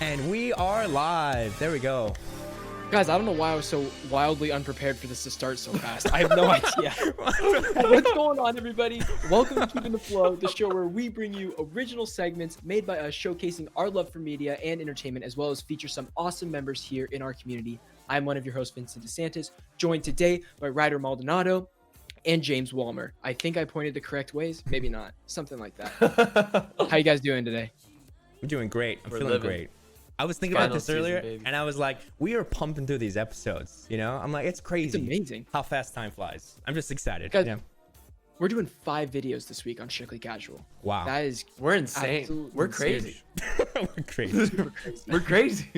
And we are live. There we go. Guys, I don't know why I was so wildly unprepared for this to start so fast. I have no idea. What's going on, everybody? Welcome to Keeping the Flow, the show where we bring you original segments made by us showcasing our love for media and entertainment, as well as feature some awesome members here in our community. I'm one of your hosts, Vincent DeSantis, joined today by Ryder Maldonado and James Walmer. I think I pointed the correct ways. Maybe not. Something like that. How you guys doing today? I'm doing great. I'm feeling living. great. I was thinking Final about this season, earlier, baby. and I was like, we are pumping through these episodes, you know? I'm like, it's crazy. It's amazing. How fast time flies. I'm just excited. Guys, yeah. We're doing 5 videos this week on Strictly Casual. Wow. That is We're insane. absolutely We're insane. crazy. We're crazy. We're crazy.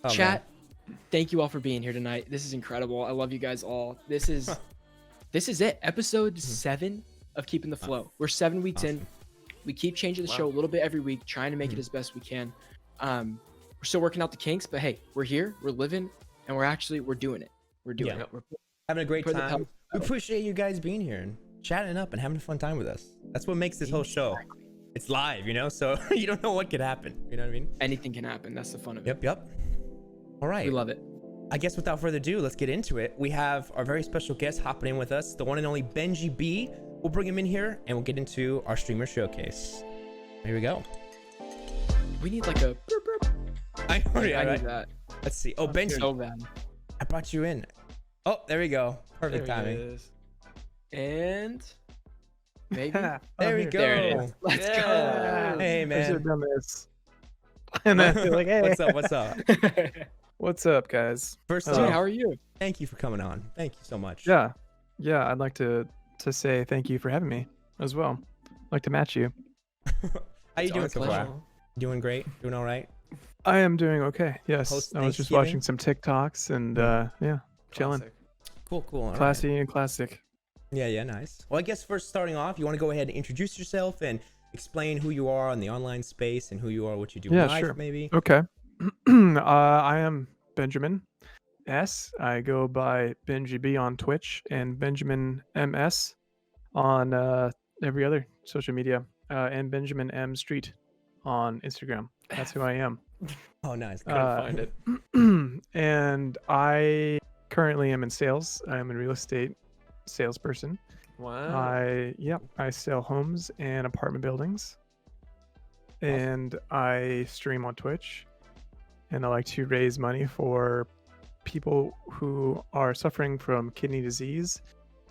Oh, Chat, thank you all for being here tonight. This is incredible. I love you guys all. This is it. Episode 7 of Keeping the Flow. We're 7 weeks in. We keep changing the show a little bit every week, trying to make it as best we can. We're still working out the kinks, but hey, we're here, we're living, and we're doing it. We're doing Yeah. it. We're Having a great putting the time. pedal- We appreciate you guys being here and chatting up and having a fun time with us. That's what makes this whole show. It's live, you know? So you don't know what could happen. You know what I mean? Anything can happen. That's the fun of it. Yep. All right. We love it. I guess without further ado, let's get into it. We have our very special guest hopping in with us, the one and only Benji B. We'll bring him in here and we'll get into our streamer showcase. Here we go. We need like a burp, burp. I I need that Let's see. Oh, Benji, so bad. I brought you in. Oh, there we go. Perfect There it timing. is. And maybe. There we go. There it is. Let's Yeah. Hey, I should have man. done this. And then be like, hey, What's up? go. what's up, guys? First Dude, off, how are you? thank you for coming on. Thank you so much. Yeah, I'd like to say thank you for having me as well. I'd like to match you. How you It's doing our so pleasure. far? Doing great? Doing all right? I am doing okay. Yes, Post I was just Thanksgiving? watching some TikToks and yeah, chilling. Classic. Cool. All right. Classy and classic. Yeah, nice. Well, I guess first starting off, you want to go ahead and introduce yourself and explain who you are in the online space and who you are, what you do in Yeah, life, sure. maybe. Okay. I am Benjamin S. I go by Benji B on Twitch and Benjamin MS on every other social media, and Benjamin M Street on Instagram. That's who I am. Oh, nice. Couldn't find it. And I currently am in sales. I'm a real estate salesperson. Wow. I sell homes and apartment buildings. And I stream on Twitch. And I like to raise money for people who are suffering from kidney disease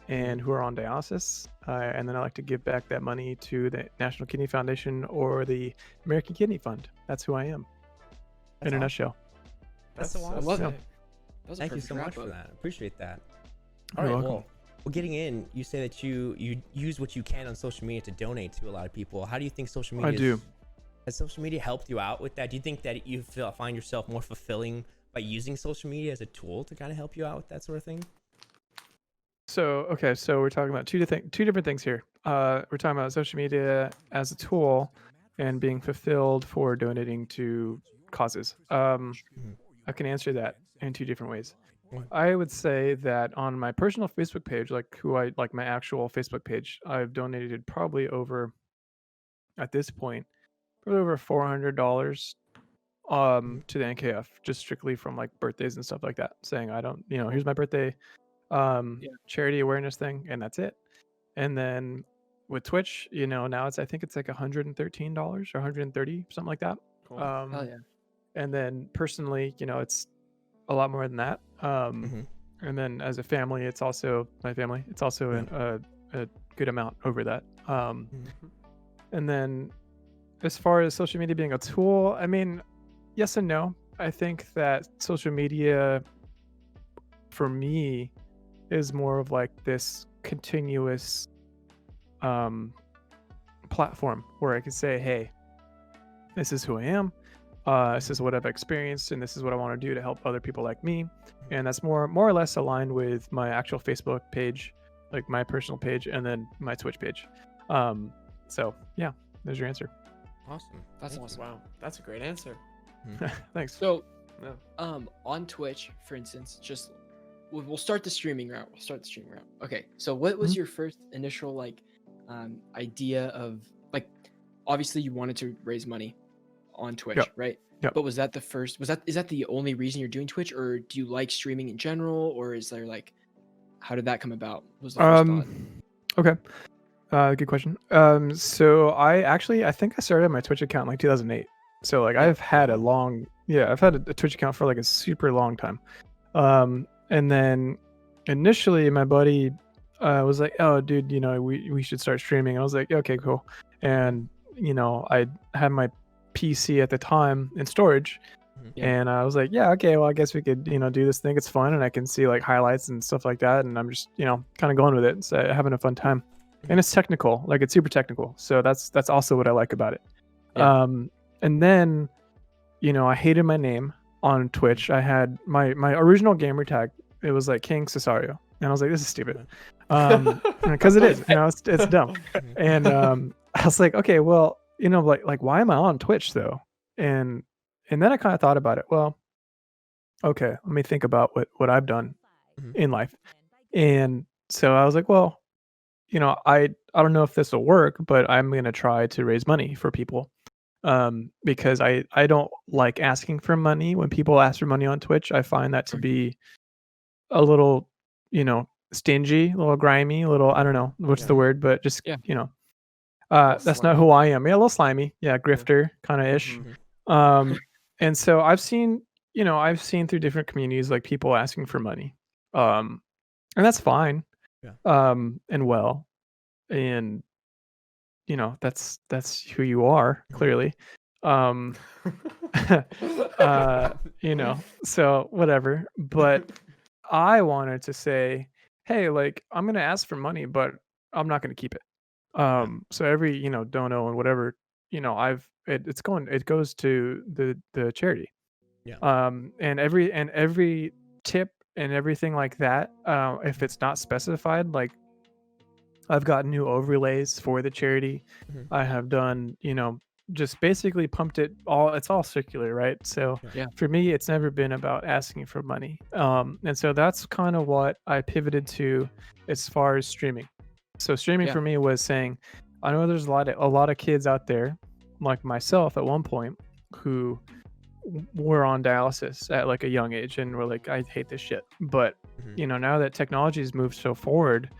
and who are on dialysis. And then I like to give back that money to the National Kidney Foundation or the American Kidney Fund. That's who I am That's in a awesome. nutshell. That's so I awesome. love Yeah. it. That was a Thank you perfect so much wrap-up. for that. Appreciate that. All You're right, welcome. well, getting in, you say that you use what you can on social media to donate to a lot of people. How do you think social media I do. Has social media helped you out with that? Do you think that you find yourself more fulfilling by using social media as a tool to kind of help you out with that sort of thing? So we're talking about two different things here. We're talking about social media as a tool and being fulfilled for donating to causes. I can answer that in 2 different ways. What? I would say that on my personal Facebook page, like my actual Facebook page, I've donated probably over, at this point, probably over $400 to the NKF, just strictly from like birthdays and stuff like that, saying I don't, here's my birthday charity awareness thing, and that's it. And then with Twitch, now I think it's like $113 or $130, something like that. Cool. Hell yeah. And then personally, it's a lot more than that. And then as a family, it's also my family. It's also a good amount over that. And then as far as social media being a tool, I mean, yes and no. I think that social media for me is more of like this continuous platform where I can say, hey, this is who I am. This is what I've experienced, and this is what I want to do to help other people like me. And that's more or less aligned with my actual Facebook page, like my personal page, and then my Twitch page. So yeah, there's your answer. Awesome. That's awesome. Wow. That's a great answer. Thanks. So, Yeah. on Twitch, for instance, just we'll start the streaming route. Okay. So, what was your first initial like idea of like? Obviously, you wanted to raise money on Twitch, Yep. right? Yep. But was that the first? Is that the only reason you're doing Twitch, or do you like streaming in general, or is there like, how did that come about? Was the first thought? Okay. Good question. So I think I started my Twitch account in like 2008. So like I've had I've had a Twitch account for like a super long time. And then initially my buddy was like, "Oh, dude, we should start streaming." And I was like, "Okay, cool." And I had my PC at the time in storage, and I was like, "Yeah, okay, well, I guess we could do this thing. It's fun, and I can see like highlights and stuff like that, and I'm just kind of going with it, so having a fun time." And it's technical, like it's super technical, so that's also what I like about it. And then I hated my name on Twitch. I had my original gamer tag, it was like King Cesario, and I was like, this is stupid, because it is, it's dumb. And I was like, okay, well, like why am I on Twitch though? And then I kind of thought about it. Well, okay, let me think about what I've done in life. And so I was like, well, I don't know if this will work, but I'm gonna try to raise money for people, because I don't like asking for money. When people ask for money on Twitch, I find that to be a little, stingy, a little grimy, a little, I don't know what's the word, but just that's not who I am. Yeah, a little slimy. Yeah, grifter kind of ish. And so I've seen through different communities like people asking for money, and that's fine. And well, and that's who you are, clearly. So whatever. But I wanted to say, hey, like I'm gonna ask for money, but I'm not gonna keep it. So every dono and whatever, it goes to the charity. And every tip and everything like that, if it's not specified, like I've got new overlays for the charity. I have done, just basically pumped it all. It's all circular, right? So for me, it's never been about asking for money. And so that's kind of what I pivoted to as far as streaming. So streaming for me was saying, I know there's a lot of kids out there like myself at one point who were on dialysis at like a young age and were like, I hate this shit. But now that technology has moved so forward,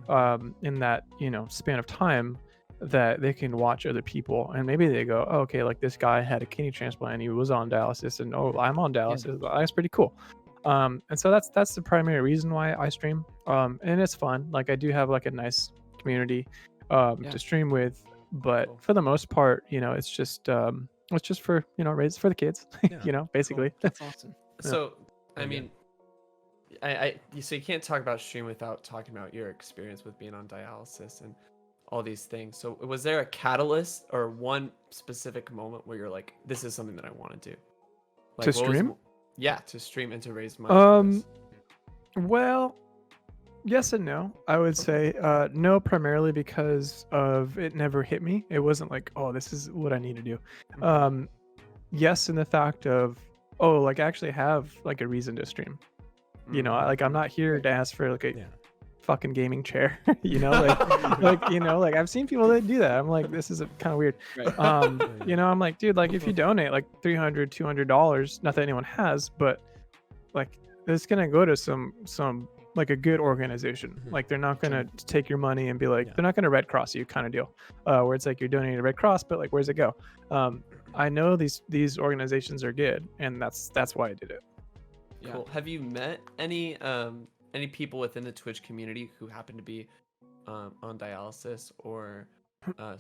in that span of time, that they can watch other people and maybe they go, oh, okay, like this guy had a kidney transplant and he was on dialysis, and I'm on dialysis. That's pretty cool. And so that's the primary reason why I stream. And it's fun. Like I do have like a nice community to stream with, but for the most part, it's just for raise for the kids. Basically. Cool. That's awesome. So I mean, so you can't talk about stream without talking about your experience with being on dialysis and all these things. So was there a catalyst or one specific moment where you're like, this is something that I want to do? Like, to stream? To stream and to raise money. Well, yes and no. I would say no, primarily because of it never hit me. It wasn't like, oh, this is what I need to do. Yes, in the fact of, oh, like I actually have like a reason to stream. Like I'm not here to ask for like a fucking gaming chair. Like I've seen people that do that. I'm like, this is kind of weird. Right. I'm like, dude, like if you donate like $300, $200, not that anyone has, but like it's gonna go to some like a good organization. Like they're not gonna take your money and be like, they're not gonna Red Cross you kind of deal. Where it's like you're donating to Red Cross, but like where's it go? I know these organizations are good, and that's why I did it. Cool. Have you met any people within the Twitch community who happen to be on dialysis or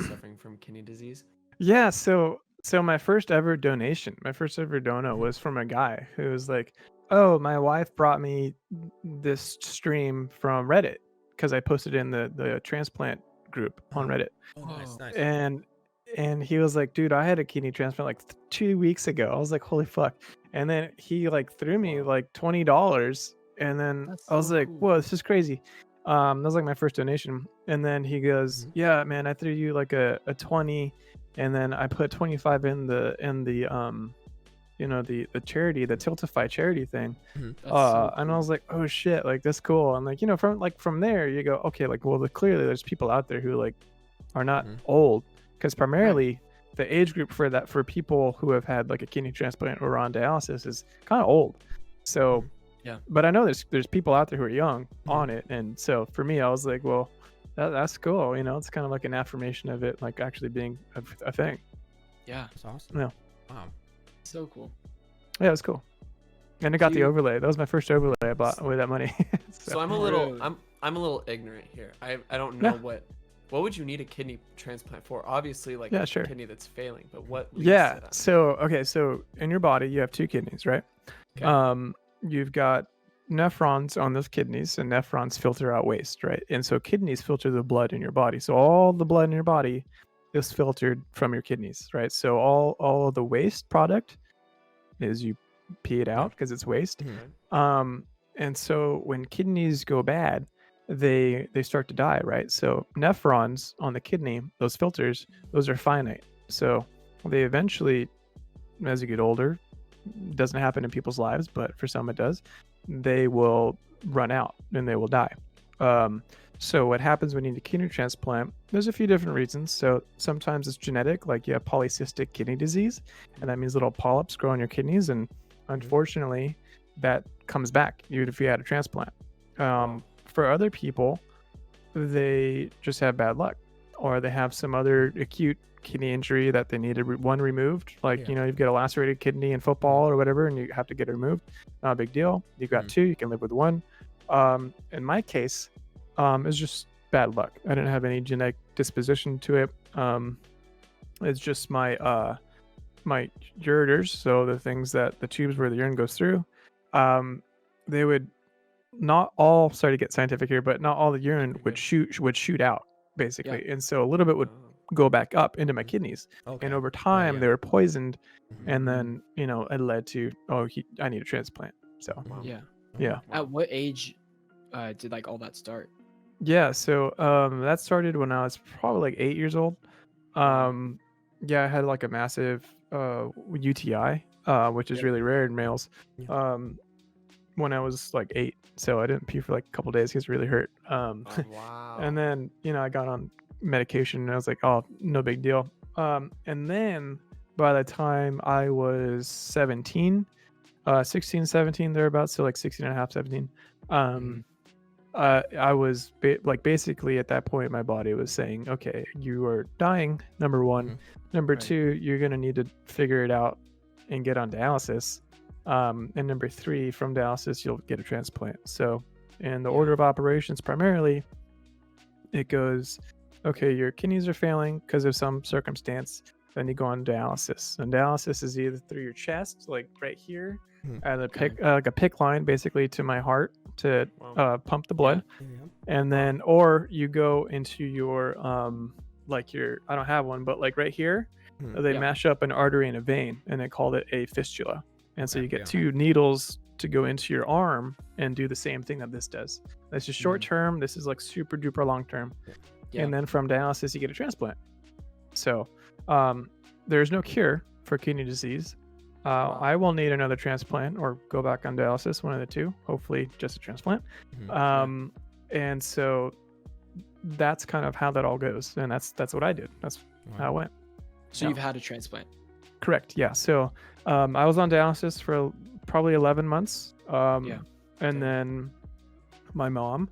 suffering from kidney disease? Yeah, so my first ever dono was from a guy who was like, oh, my wife brought me this stream from Reddit because I posted in the transplant group on Reddit. Nice. And he was like, dude, I had a kidney transplant like 2 weeks ago. I was like, holy fuck. And then he like threw me like $20, and then I was like, whoa, this is crazy. That was like my first donation. And then he goes, yeah, man, I threw you like a 20, and then I put 25 in the the charity, the Tiltify charity thing. And I was like, oh shit, like that's cool. And like, from there you go, okay, like, well, clearly there's people out there who like are not old, because primarily the age group for that, for people who have had like a kidney transplant or are on dialysis, is kind of old. So Yeah. but I know there's people out there who are young on it, and so for me, I was like, well, that's cool. It's kind of like an affirmation of it, like actually being a thing. Yeah. That's awesome. Yeah. Wow. So cool. Yeah, it was cool. And I got the You- overlay. That was my first overlay I bought with that money. So I'm a little Really? I'm a little ignorant here. I don't know Yeah. what would you need a kidney transplant for? Obviously, like Yeah, a sure. kidney that's failing, but what leads Yeah. to that? So in your body, you have two kidneys, right? Okay. You've got nephrons on those kidneys, and nephrons filter out waste, right? And so kidneys filter the blood in your body. So all the blood in your body is filtered from your kidneys, right? So all of the waste product is you pee it out because it's waste. Mhm. And so when kidneys go bad, they start to die, right? So nephrons on the kidney, those filters, those are finite. So they eventually, as you get older, doesn't happen in people's lives, but for some it does, they will run out and they will die. So what happens when you need a kidney transplant, there's a few different reasons. So sometimes it's genetic, like you have polycystic kidney disease, and that means little polyps grow in your kidneys, and unfortunately that comes back even if you had a transplant. For other people, they just have bad luck, or they have some other acute kidney injury that they need one removed, like Yeah. you've got a lacerated kidney in football or whatever, and you have to get it removed. Not a big deal. You've got two, you can live with one. In my case, it's just bad luck. I didn't have any genetic disposition to it. It's just my my ureters, so the things that the tubes where the urine goes through, they would not all, sorry to get scientific here, but not all the urine would shoot out basically, and so a little bit would go back up into my kidneys, Okay. and over time yeah. they were poisoned, Mhm. and then it led to I need a transplant. So Wow. Yeah. yeah. At what age did like all that start? Yeah, so that started when I was probably like 8 years old. Yeah, I had like a massive UTI, which is really rare in males. Yeah. When I was like 8, so I didn't pee for like a couple days because it really hurt. Wow. And then I got on medication, and I was like, oh, no big deal. And then by the time I was 17, 16, 17 thereabouts, so like 16 and a half, 17. I was basically at that point, my body was saying, okay, you are dying, number one. Mhm. Number Right. two, you're going to need to figure it out and get on dialysis. And number three, from dialysis, you'll get a transplant. So in the order of operations, primarily, it goes, okay, your kidneys are failing because of some circumstance, then you go on dialysis. And dialysis is either through your chest, like right here, and like a pick line basically to my heart to pump the blood, and then or you go into your like your, I don't have one, but like right here, they mash up an artery and a vein, and they called it a fistula. And so you get two needles to go into your arm and do the same thing that this does. That's just short term. This is like super duper long term. And then from dialysis, you get a transplant. So there's no cure for kidney disease. I will need another transplant or go back on dialysis, one of the two, hopefully just a transplant. And so that's kind of how that all goes. And that's what I did. That's how it went. So you've had a transplant. Correct. Yeah. So I was on dialysis for probably 11 months. And then my mom,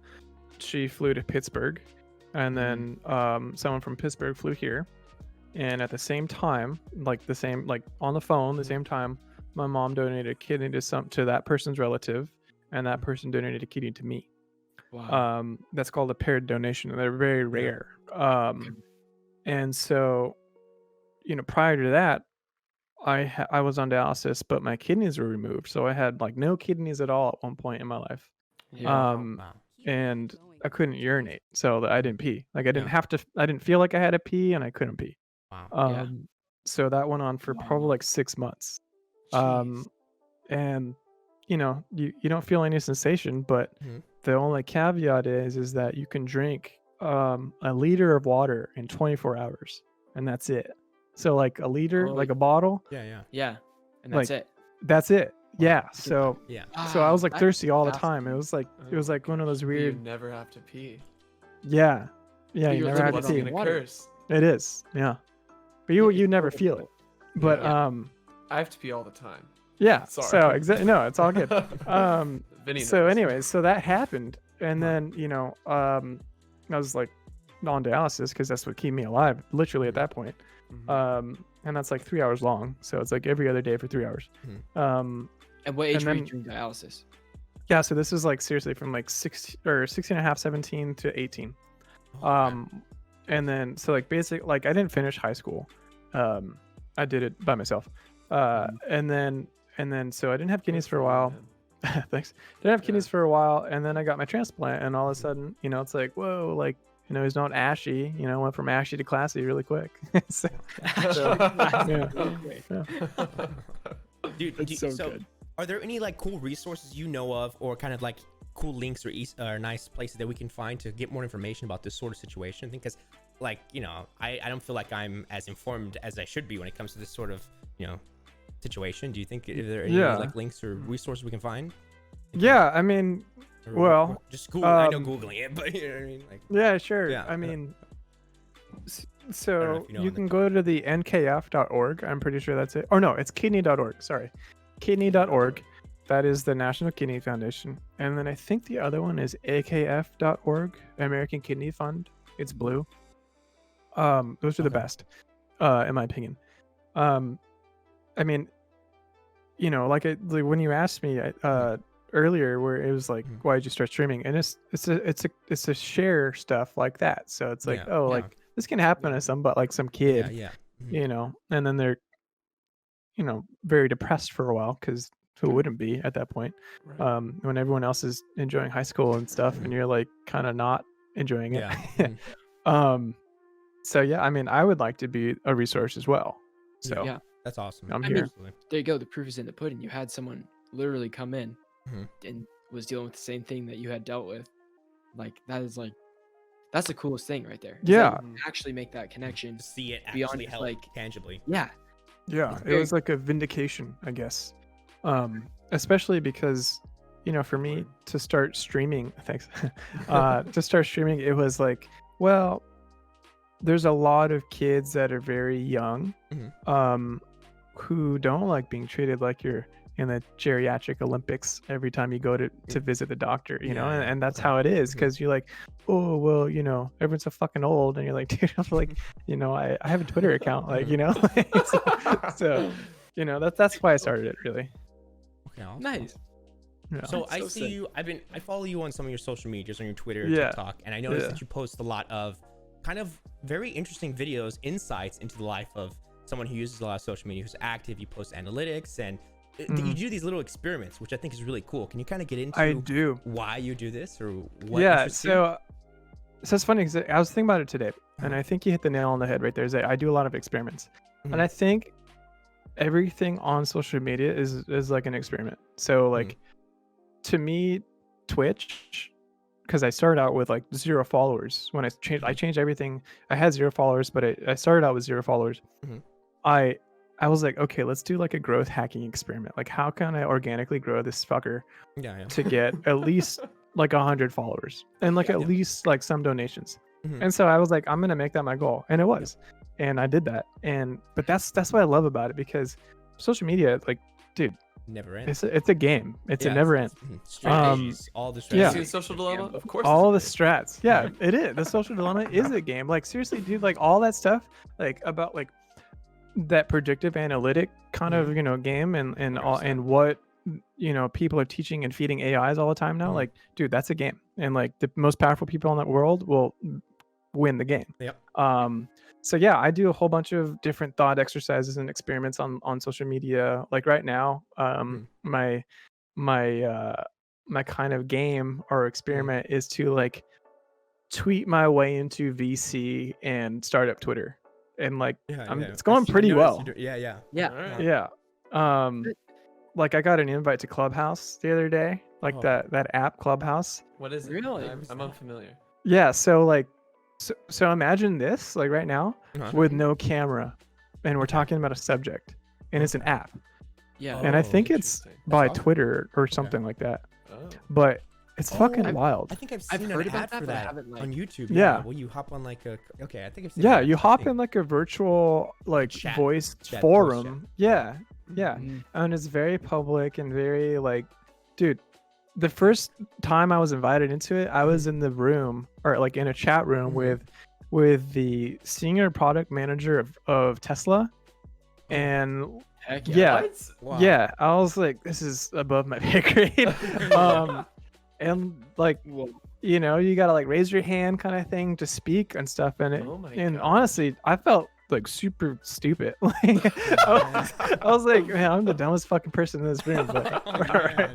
she flew to Pittsburgh, and then someone from Pittsburgh flew here. And at the same time, like on the phone, the same time, my mom donated a kidney to that person's relative, and that person donated a kidney to me. Wow. That's called a paired donation, and they're very rare. And so, prior to that, I was on dialysis, but my kidneys were removed, so I had like no kidneys at all at one point in my life. And I couldn't urinate, so I didn't pee. Like I didn't feel like I had to pee, and I couldn't pee. So that went on for probably like 6 months. And you don't feel any sensation, but the only caveat is that you can drink a liter of water in 24 hours, and that's it. So like a liter, like a bottle. Yeah. And that's it. That's it. Yeah. So so I was like That's thirsty all the time. fascinating. It was like one of those weird. You never have to pee. Yeah. Yeah. You You're never had to Blood's pee. gonna water. curse. It is. Yeah. but you never feel it. But Yeah. I have to pee all the time. yeah. Sorry. So exactly, no, it's all good. Vinny So knows. anyways, so that happened, and then I was like on dialysis because that's what kept me alive, literally at that point. Mhm. And that's like 3 hours long, so it's like every other day for 3 hours. And what age and were you then- doing dialysis? Yeah, so this is like seriously from like 16 and a half, 17 to 18. Oh, okay. And then so like basic, like I didn't finish high school. I did it by myself. And then so I didn't have kidneys for a while. Thanks. Didn't have kidneys for a while, and then I got my transplant, and all of a sudden, it's like, whoa, like, he's not ashy, went from ashy to classy really quick. so, yeah. Dude, It's so good. are there any like cool resources you know of, or kind of like cool links or nice places that we can find to get more information about this sort of situation? Because like, I don't feel like I'm as informed as I should be when it comes to this sort of, situation. Do you think are there any like links or resources we can find? Yeah, I mean, well, just Google. I know Googling it, but you know what I mean? Like, yeah, sure. Yeah. I mean, if so you know you on the- can go to the nkf.org. I'm pretty sure that's it. Or no, it's kidney.org. Sorry. Kidney.org. That is the National Kidney Foundation. And then I think the other one is akf.org, American Kidney Fund. It's blue. Those are the best, in my opinion. I mean, like when you asked me earlier, where it was like, why did you start streaming? And it's a share stuff like that. So it's like, like this can happen to some kid, and then they're, very depressed for a while, because who wouldn't be at that point? Right. When everyone else is enjoying high school and stuff, and you're like kind of not enjoying it. So yeah, I mean, I would like to be a resource as well. So Yeah. That's awesome. I'm I here. mean, there you go. The proof is in the pudding. You had someone literally come in Mhm. and was dealing with the same thing that you had dealt with. Like that's the coolest thing right there. is that Yeah. you can actually make that connection. See it Beyond actually just, help like- tangibly. Yeah. Yeah, It's it very- was like a vindication, I guess. Especially because, for me to start streaming, thanks. To start streaming, it was like, well, there's a lot of kids that are very young, who don't like being treated like you're in the geriatric Olympics every time you go to visit the doctor, and that's how it is, because you're like, oh, well, everyone's so fucking old, and you're like, dude, I'm like, I have a Twitter account, like, so that's why I started it, really. Okay, awesome. Nice. Yeah. So That's I so see sick. you. I follow you on some of your social medias, on your Twitter, Yeah. TikTok, and I noticed Yeah. that you post a lot of kind of very interesting videos, insights into the life of someone who uses a lot of social media, who's active. You post analytics, and you do these little experiments, which I think is really cool. Can you kind of get into I do. why you do this, or what? Yeah, interests you? so it's funny because I was thinking about it today, and I think you hit the nail on the head right there. Is that I do a lot of experiments, and I think everything on social media is like an experiment. So like, to me, Twitch, because I started out with like 0 followers when I changed everything. I had 0 followers, but I started out with 0 followers. I was like, okay, let's do like a growth hacking experiment. Like, how can I organically grow this fucker to get at least like 100 followers and like at least like some donations? And so I was like, I'm gonna make that my goal, and it was, and I did that. But that's what I love about it, because social media, like, dude, never ends. it's a game. It's a never end. Strategies, all the yeah. strategies. You seen Social Dilemma? Of course. All the it's a game. strats. Yeah, it is. The social dilemma is a game. Like, seriously, dude, like all that stuff, like about like that predictive analytic kind of, game, and all, and what, people are teaching and feeding AIs all the time now. Like, dude, that's a game. And like the most powerful people in that world will win the game. Yep. So yeah, I do a whole bunch of different thought exercises and experiments on social media. Like right now, my kind of game or experiment is to like tweet my way into VC and start up Twitter, and like it's going pretty well. Yeah. Yeah. All right. Yeah. Like I got an invite to Clubhouse the other day, like that app Clubhouse. What is it? Really? I'm unfamiliar. Yeah, so like so imagine this, like right now, with no camera, and we're talking about a subject, and it's an app, Yeah. and I think it's interesting. by awesome. Twitter or something like that. Oh. But It's fucking I've- wild. I think I've I've seen heard an about ad that, for but I that haven't, like- on YouTube. Yeah. Well, you hop on like a. Okay, I think I've seen. Yeah, an you ad, I hop think. in like a virtual like Chat- voice chat, voice forum. chat. Yeah. Mhm. And it's very public and very like, dude, the first time I was invited into it, I was in the room or like in a chat room Mhm. with the senior product manager of Tesla. And Heck yeah. What? Wow. yeah, I was like, this is above my pay grade. And like, Well, you know, you gotta like raise your hand kind of thing to speak and stuff. And Oh my and gosh. honestly, I felt like super stupid. Like I was like, man, I'm the dumbest fucking person in this room. But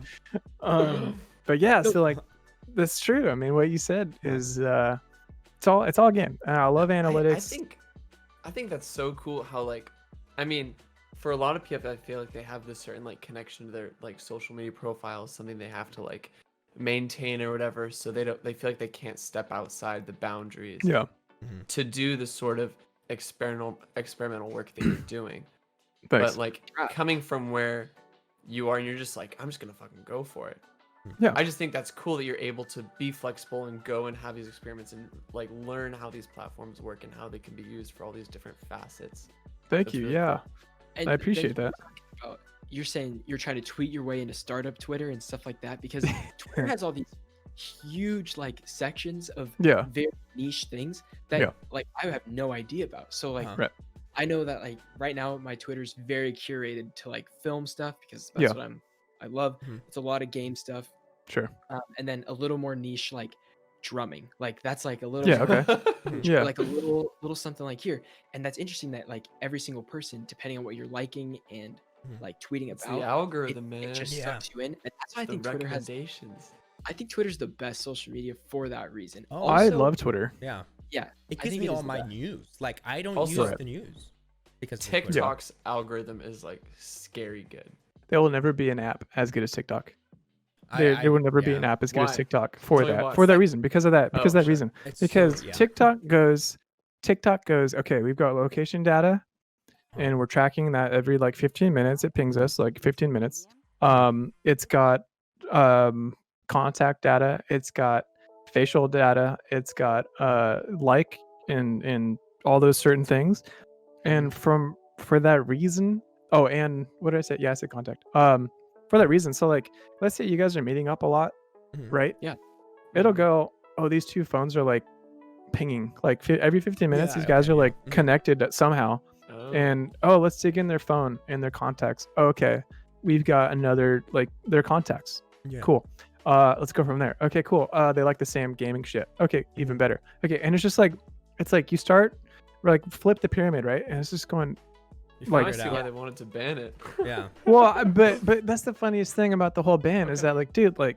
Oh, but yeah, No. so like that's true. I mean, what you said is it's all game. And I love analytics. I think that's so cool how like I mean for a lot of people I feel like they have this certain like connection to their like social media profile, something they have to like maintain or whatever, so they feel like they can't step outside the boundaries Yeah. to do the sort of experimental work that you're doing. Thanks. But like coming from where you are and you're just like, I'm just gonna fucking go for it. Yeah. I just think that's cool that you're able to be flexible and go and have these experiments and like learn how these platforms work and how they can be used for all these different facets. Thank That's you. really Yeah. and I appreciate then that. you're saying you're trying to tweet your way into startup Twitter and stuff like that because Twitter has all these huge like sections of Yeah. very niche things that Yeah. like I have no idea about. So like Uh-huh. Right. I know that like right now my Twitter's very curated to like film stuff because that's Yeah. what I love. Mhm. It's a lot of game stuff, Sure. and then a little more niche like drumming. Like that's like a little Yeah, more okay. niche, Yeah. like a little something like here. And that's interesting that like every single person, depending on what you're liking and Mhm. like tweeting It's the about, algorithm, man. it just Yeah. sucks you in. And that's why I the think Twitter has. recommendations. I think Twitter's the best social media for that reason. Oh, I Also- love Twitter. Yeah. Yeah, It I gives think me it is all the my best. news. Like I don't Also- use the news because of Twitter. TikTok's algorithm is like scary good. There will never be an app as good as TikTok. I- There will never be yeah. an app as good as Why? TikTok for Tell me that. why. For that reason. Because of that. Because Oh, of that sure. reason. It's so- Because yeah. TikTok goes, okay, we've got location data and we're tracking that every like 15 minutes. It pings us like 15 minutes. It's got contact data, it's got facial data, it's got like in all those certain things. And for that reason, oh, and what did I say? Yeah, I said contact. For that reason, so like let's say you guys are meeting up a lot, Mhm. right? Yeah. It'll go, oh, these two phones are like pinging like every 15 minutes. Yeah, These guys okay, are yeah. like Mhm. connected somehow. Oh. And oh, let's dig in their phone and their contacts. Okay, we've got another like their contacts. Yeah. Cool. Let's go from there. Okay, cool. They like the same gaming shit. Okay, even better. Okay, and it's just like it's like you start like flip the pyramid, right? And it's just going You like- I figure see it why out. they wanted to ban it. Yeah. well, but that's the funniest thing about the whole ban is Okay. that like, dude, like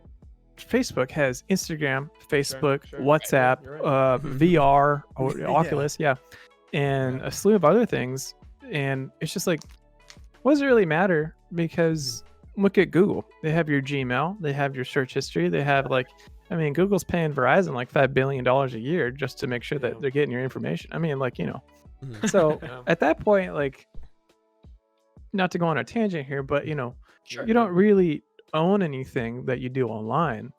Facebook has Instagram, Facebook, sure. WhatsApp, You're right. VR, or Yeah. Oculus, yeah, and Yeah. a slew of other things. And it's just like, what does it really matter? Because look at Google. They have your Gmail, they have your search history, they have like, I mean, Google's paying Verizon like $5 billion a year just to make sure that Yeah. they're getting your information. I mean, like, you know, Mhm. so Yeah. at that point, like, not to go on a tangent here, but you know, Sure. you don't really own anything that you do online.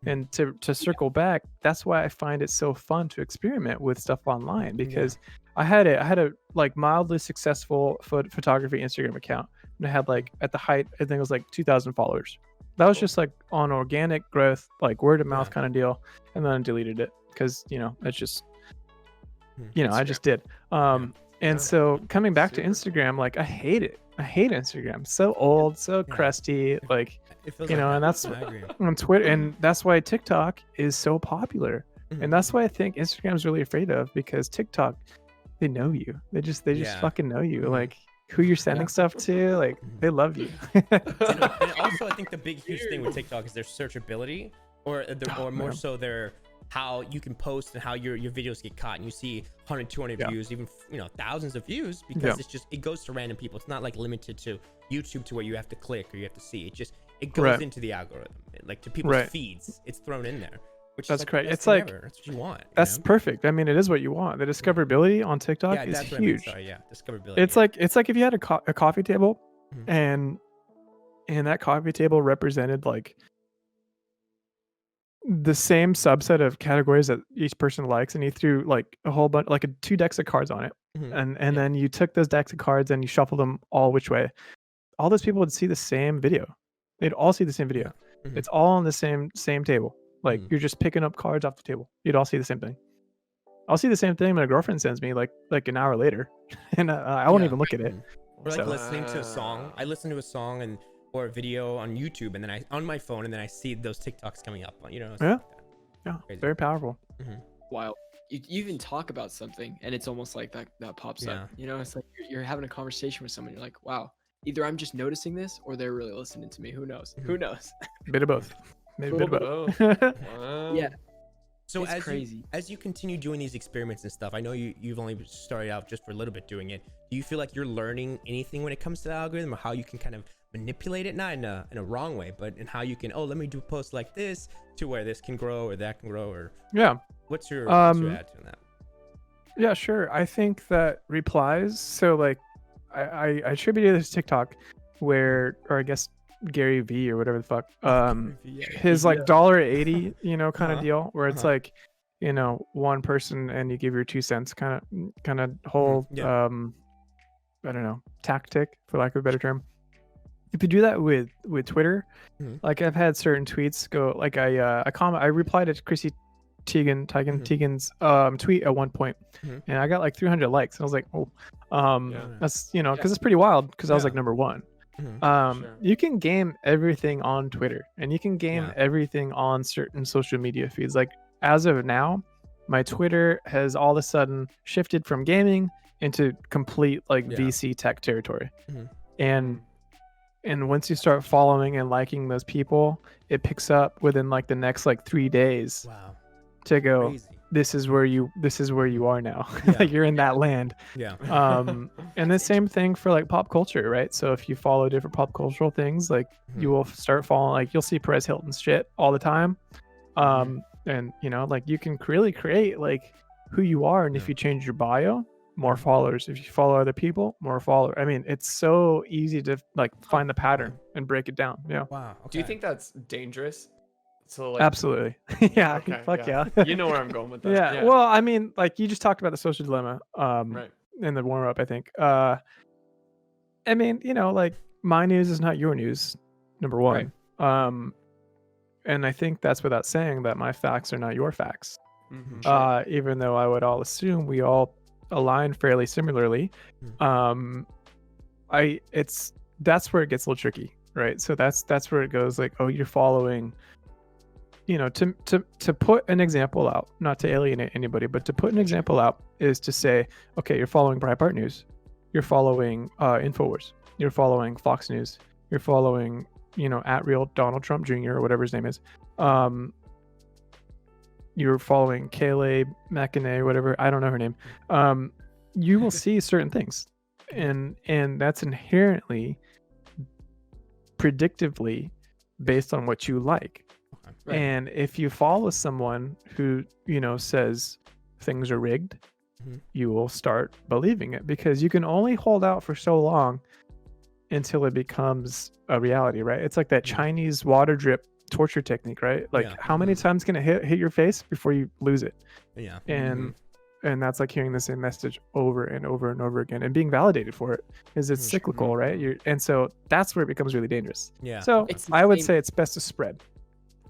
Mhm. And to circle back, that's why I find it so fun to experiment with stuff online because I had a like mildly successful photography Instagram account and I had like at the height I think it was like 2,000 followers. That was Cool. just like on organic growth, like word of mouth Yeah. kind of deal, and then I deleted it because you know it's just Mhm. you know I just did. And Yeah. so coming back to Super. Instagram, like I hate it. I hate Instagram. So old, so Yeah. crusty. Like It feels you like know, that. and that's I agree. on Twitter, and that's why TikTok is so popular. Mhm. And that's why I think Instagram's really afraid of because TikTok, they know you. They just Yeah. fucking know you. Mhm. Like who you're sending Yeah. stuff to, like Mhm. they love you. And also, I think the big huge thing with TikTok is their searchability, or Oh, more man. so their how you can post and how your videos get caught, and you see 100, 200 Yeah. views, even thousands of views, because Yeah. it's just it goes to random people. It's not like limited to YouTube to where you have to click or you have to see. It goes Right. into the algorithm, like to people's Right. feeds. It's thrown in there, which That's is like correct. the best It's thing like- ever. That's what you want. That's perfect. I mean, it is what you want. The discoverability on TikTok yeah, is that's what I meant. huge. Sorry, yeah, discoverability. It's yeah. like if you had a coffee table Mhm. and that coffee table represented like the same subset of categories that each person likes, and he threw like a whole bunch, like 2 decks of cards on it, Mhm. and Yeah. then you took those decks of cards and you shuffled them all which way. All those people would see the same video. They'd all see the same video. Mhm. It's all on the same table. Like Mhm. you're just picking up cards off the table. You'd all see the same thing. I'll see the same thing my girlfriend sends me like an hour later, and I won't Yeah. even look at it. Mhm. Or like So- listening to a song. I listen to a song and or a video on YouTube, and then I on my phone, and then I see those TikToks coming up. You know. Yeah. Like that. Yeah, Crazy. very powerful. Wow. You even talk about something and it's almost like that pops up. You know, it's like you're having a conversation with someone. You're like, wow, either I'm just noticing this or they're really listening to me. Who knows? Who knows? Bit of both. Maybe a bit of both. Wow. Yeah. So It's crazy. as you continue doing these experiments and stuff, I know you've only started out just for a little bit doing it. Do you feel like you're learning anything when it comes to the algorithm, or how you can kind of manipulate it, not in a wrong way, but in how you can, let me do posts like this to where this can grow or that can grow, or Yeah. what's your Um, attitude on that? Yeah, sure. I think that replies. So like, I attributed this to TikTok, where, or I guess Gary V or whatever the fuck. His like $1.80, kind of Uh-huh. deal, where it's Uh-huh. like, one person and you give your 2 cents, kind of whole Yeah. I don't know, tactic, for lack of a better term. If you do that with Twitter, Mhm. like I've had certain tweets go, like I replied to Chrissy Teigen's tweet at one point, Mhm. and I got like 300 likes, and I was like, oh, Yeah. that's because it's pretty wild, because I was Yeah. like number one. Mhm. Sure. You can game everything on Twitter, and you can game Yeah. everything on certain social media feeds. Like as of now, my Twitter has all of a sudden shifted from gaming into complete like Yeah. VC tech territory. Mhm. And once you start following and liking those people, it picks up within like the next like 3 days Wow. to go, Crazy. this is where you are now. Yeah. Like you're in that land. Yeah. And the same thing for like pop culture, right? So if you follow different pop cultural things, like you will start following, like you'll see Perez Hilton's shit all the time. And like you can really create like who you are, and if Yeah. you change your bio, more followers. If you follow other people, more followers. I mean, it's so easy to like find the pattern and break it down. Yeah. Wow. Okay. Do you think that's dangerous? So like, Absolutely. Yeah. Okay, Fuck yeah. You know where I'm going with that. Yeah. Well, I mean, like you just talked about the social dilemma right. in the warm up, I think. I mean, like my news is not your news, number one. And I think that's without saying that my facts are not your facts. Mhm. Even though I would all assume we all align fairly similarly. That's where it gets a little tricky, right? So that's where it goes like, oh, you're following, to put an example out, not to alienate anybody, but to put an example out is to say, okay, you're following Breitbart News, you're following Infowars, you're following Fox News, you're following, at real Donald Trump Jr. or whatever his name is. You're following Kayleigh McEnany, whatever, I don't know her name. You will see certain things, and that's inherently predictively based on what you like. Okay. And if you follow someone who says things are rigged, you will start believing it, because you can only hold out for so long until it becomes a reality, right? It's like that Chinese water drip torture technique, right? Like Yeah. how many times can it hit your face before you lose it? Yeah. And that's like hearing the same message over and over and over again and being validated for it, because it's cyclical, right? And so that's where it becomes really dangerous. Yeah. So It's the I would same- say it's best to spread.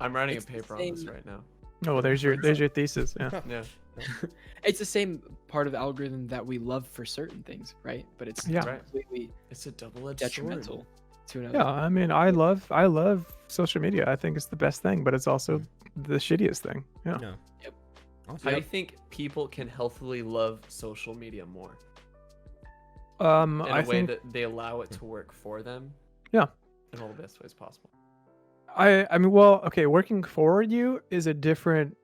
I'm writing It's a the paper on this same- right now. Oh, there's your thesis. Yeah. Yeah. It's the same part of the algorithm that we love for certain things, right? But it's Yeah. Right. completely It's a double-edged detrimental sword. to another. Yeah, I mean, I love social media. I think it's the best thing, but it's also the shittiest thing. Yeah. No. Yep. Awesome. How do you think people can healthily love social media more in I a way think that they allow it to work for them? Yeah. In all the best ways possible. I mean, well, okay, working for you is a different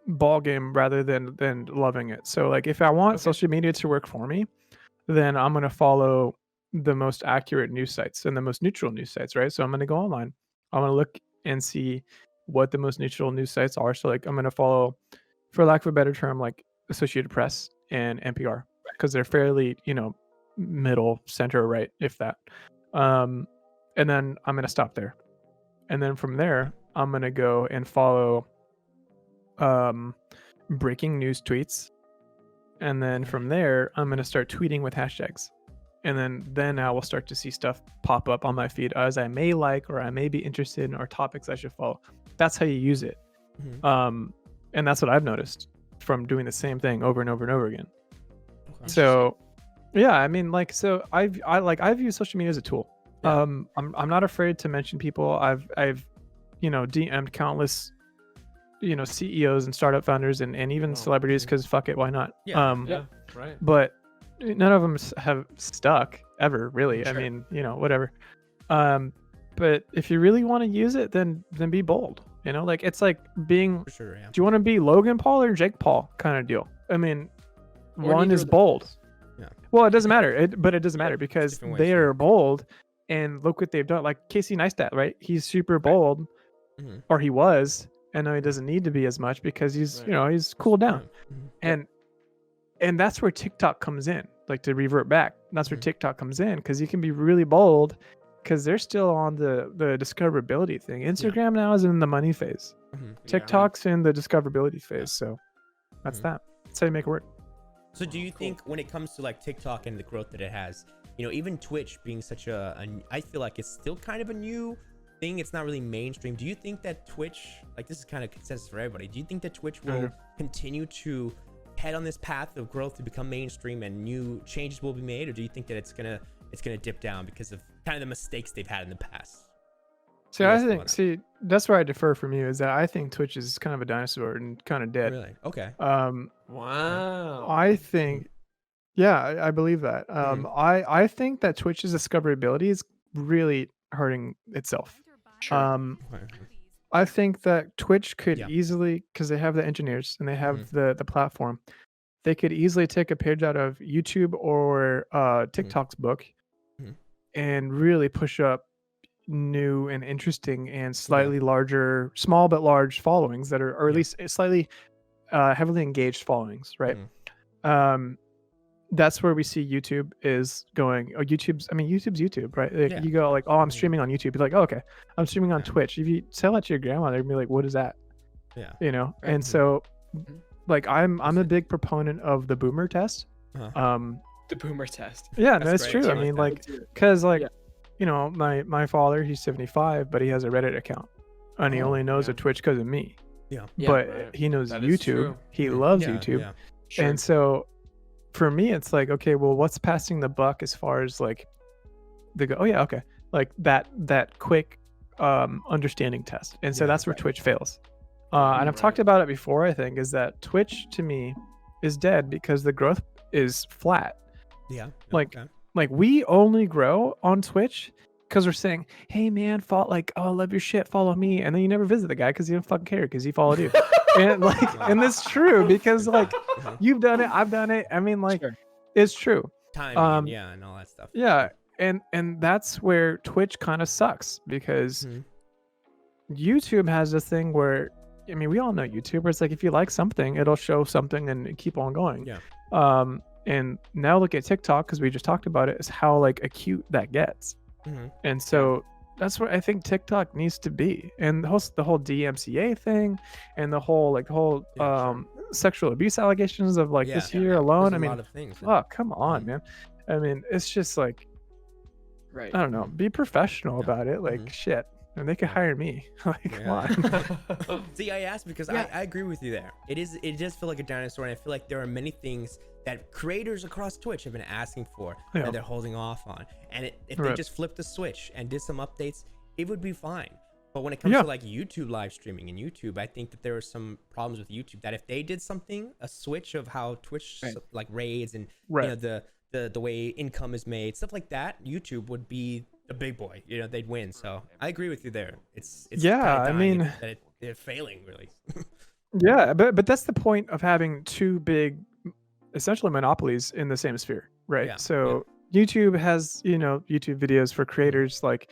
ball game rather than loving it. So like if I want Okay. social media to work for me, then I'm going to follow the most accurate news sites and the most neutral news sites, right? So I'm going to go online. I'm going to look and see what the most neutral news sites are. So like I'm going to follow, for lack of a better term, like Associated Press and NPR, because they're fairly, middle, center, right, if that. And then I'm going to stop there. And then from there, I'm gonna go and follow breaking news tweets, and then from there I'm gonna start tweeting with hashtags, and then I will start to see stuff pop up on my feed as I may like or I may be interested in, or topics I should follow. That's how you use it. And that's what I've noticed from doing the same thing over and over and over again. So yeah, I mean, like, so I view social media as a tool. I'm not afraid to mention people. I've DM'd countless CEOs and startup founders and even celebrities, because fuck it, why not? Right. But none of them have stuck ever, really. Sure. I mean, whatever. But if you really want to use it, then be bold. Like, it's like being, For sure, yeah. do you want to be Logan Paul or Jake Paul kind of deal? I mean, Or one neither is of those. bold. Yeah. Well, it doesn't matter. It doesn't matter because different ways, they yeah. are bold, and look what they've done. Like Casey Neistat, right? He's super bold, Mhm. or he was, and now he doesn't need to be as much because he's Right. he's cooled down. Mhm. And that's where TikTok comes in. Like, to revert back, that's where Mhm. TikTok comes in, because you can be really bold because they're still on the discoverability thing. Instagram now is in the money phase. Mhm. TikTok's in the discoverability phase. So that's Mhm. that. That's how you make it work. So do you think when it comes to like TikTok and the growth that it has, even Twitch being such I feel like it's still kind of a new thing. It's not really mainstream. Do you think that Twitch, like, this is kind of consensus for everybody, do you think that Twitch will continue to head on this path of growth to become mainstream and new changes will be made, or do you think that it's gonna dip down because of kind of the mistakes they've had in the past? See, What do I you guys feel think, about that's where I defer from you, is that I think Twitch is kind of a dinosaur and kind of dead. Really? Okay. Wow. I think, yeah, I believe that. I think that Twitch's discoverability is really hurting itself. Sure. Okay. I think that Twitch could Yeah. easily, because they have the engineers and they have Mhm. the platform, they could easily take a page out of YouTube or TikTok's book Mhm. and really push up new and interesting and slightly larger, small but large followings that are, or at Yeah. least slightly heavily engaged followings, right? Mhm. That's where we see YouTube is going. Oh, YouTube's YouTube, right? Like, Yeah. you go like, oh, I'm Yeah. streaming on YouTube. You're like, oh, okay, I'm streaming on Yeah. Twitch. If you tell that to your grandma, they're gonna be like, what is that? Yeah. And Mhm. so, like, I'm a Interesting. big proponent of the boomer test. Uh-huh. The boomer test. Yeah, no, That's it's great. true. I I like mean, that. like, because my father, he's 75, but he has a Reddit account, and he Oh, only knows yeah. of Twitch because of me. Yeah. But right. he knows That is YouTube. true. He Mhm. loves Yeah, YouTube. Yeah. Sure. And so for me, it's like, okay, well, what's passing the buck as far as like they go, oh yeah, okay, like that quick understanding test. And so Yeah, that's where right. Twitch fails. And I've talked about it before, I think, is that Twitch to me is dead because the growth is flat. Yeah. No, Like, okay. like we only grow on Twitch because we're saying, hey man, oh, I love your shit, follow me, and then you never visit the guy because you don't fucking care because he followed you. And like, and it's true because like Mhm. you've done it, I've done it. I mean, like, Sure. it's true. Timing, yeah, and all that stuff. Yeah, and that's where Twitch kind of sucks because Mhm. YouTube has this thing where, I mean, we all know YouTube, where it's like if you like something, it'll show something and keep on going. Yeah. And now look at TikTok, because we just talked about it, is how like acute that gets. Mhm. And so that's what I think TikTok needs to be. And the whole DMCA thing, and the whole Yeah, sure. sexual abuse allegations of like Yeah, this yeah, year yeah. alone. There's I a mean, lot of things. oh, come on, Mhm. man. I mean, it's just like, Right. I don't know, be professional Yeah. about it. Like, Mhm. shit. And they could Yeah. hire me. Like, come on. See, I asked because Yeah. I agree with you there. It does feel like a dinosaur, and I feel like there are many things that creators across Twitch have been asking for Yeah. that they're holding off on. And if they Right. just flipped the switch and did some updates, it would be fine. But when it comes Yeah. to like YouTube live streaming and YouTube, I think that there are some problems with YouTube that if they did something, a switch of how Twitch Right. like raids and Right. the way income is made, stuff like that, YouTube would be the big boy. They'd win. So I agree with you there. It's Yeah, kinda I dying mean- that they're failing really. Yeah, but that's the point of having two big, essentially monopolies in the same sphere, right? Yeah, So YouTube has, YouTube videos for creators. Like,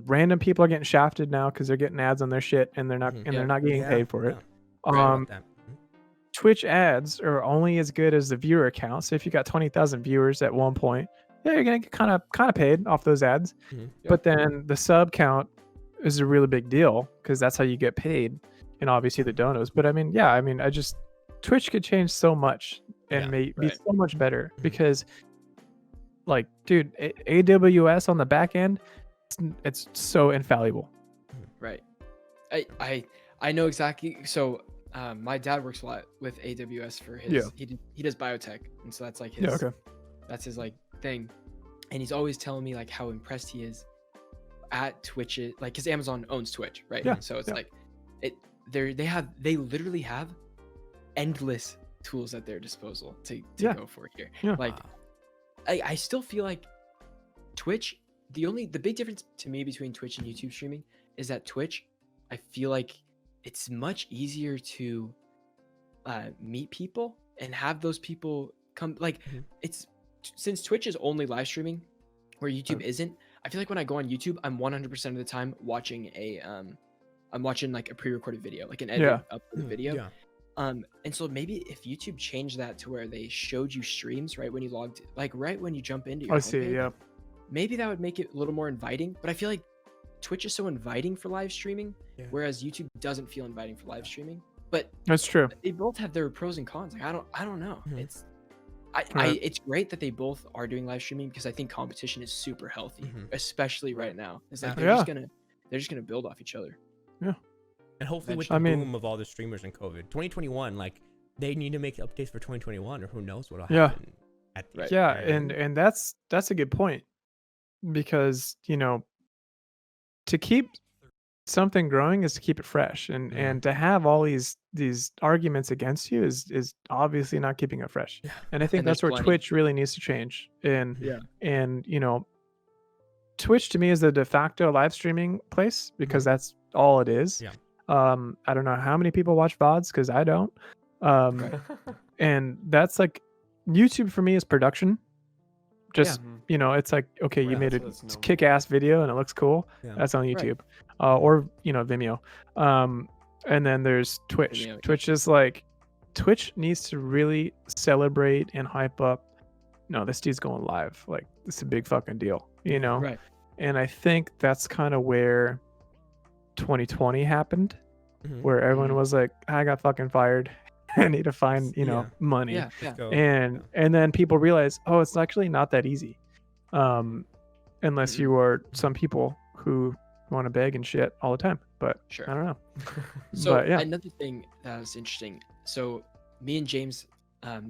random people are getting shafted now because they're getting ads on their shit, and they're not Mhm. and Yeah. they're not getting Yeah, paid for it. yeah. Right Um, about that. Mhm. Twitch ads are only as good as the viewer count. So if you got 20,000 viewers at one point, yeah, you're gonna get kind of paid off those ads. Mhm. But then the sub count is a really big deal because that's how you get paid, and obviously the donos. But I mean, yeah, I mean, Twitch could change so much and be so much better because, like, dude, AWS on the back end, it's so infallible. Right. I know exactly. So my dad works a lot with AWS for his. He does biotech, and so that's like his. That's his like thing, and he's always telling me like how impressed he is at Twitch, like because Amazon owns Twitch, right? So it's like they literally have endless tools at their disposal to go for here. Like I still feel like Twitch, the big difference to me between Twitch and YouTube streaming is that Twitch, I feel like it's much easier to meet people and have those people come. Like it's since Twitch is only live streaming where YouTube isn't. I feel like when I go on YouTube, I'm 100% of the time watching I'm watching like a pre-recorded video, like an edited uploaded video. And so maybe if YouTube changed that to where they showed you streams right when you logged, like right when you jump into your homepage, maybe that would make it a little more inviting. But I feel like Twitch is so inviting for live streaming, whereas YouTube doesn't feel inviting for live streaming. But that's true. They both have their pros and cons. Like I don't know. It's great that they both are doing live streaming because I think competition is super healthy, especially right now. It's like they're just gonna build off each other. Yeah. And hopefully with the boom of all the streamers in COVID, 2021, like they need to make updates for 2021, or who knows what'll happen. And that's a good point, because to keep something growing is to keep it fresh, and to have all these arguments against you is obviously not keeping it fresh. And I think that's where Twitch really needs to change. And Twitch to me is the de facto live streaming place because that's all it is. I don't know how many people watch VODs because I don't. And that's like YouTube for me is production. Just it's like, okay, you made a kick-ass video and it looks cool. That's on YouTube, or Vimeo. And then there's Twitch. Vimeo, Twitch is like, Twitch needs to really celebrate and hype up. No, this dude's going live. Like, it's a big fucking deal, Right. And I think that's kind of where 2020 happened, where everyone was like, I got fucking fired. I need to find money. And then people realize, oh, it's actually not that easy, unless you are some people who want to beg and shit all the time. But I don't know. So another thing that was interesting, so me and James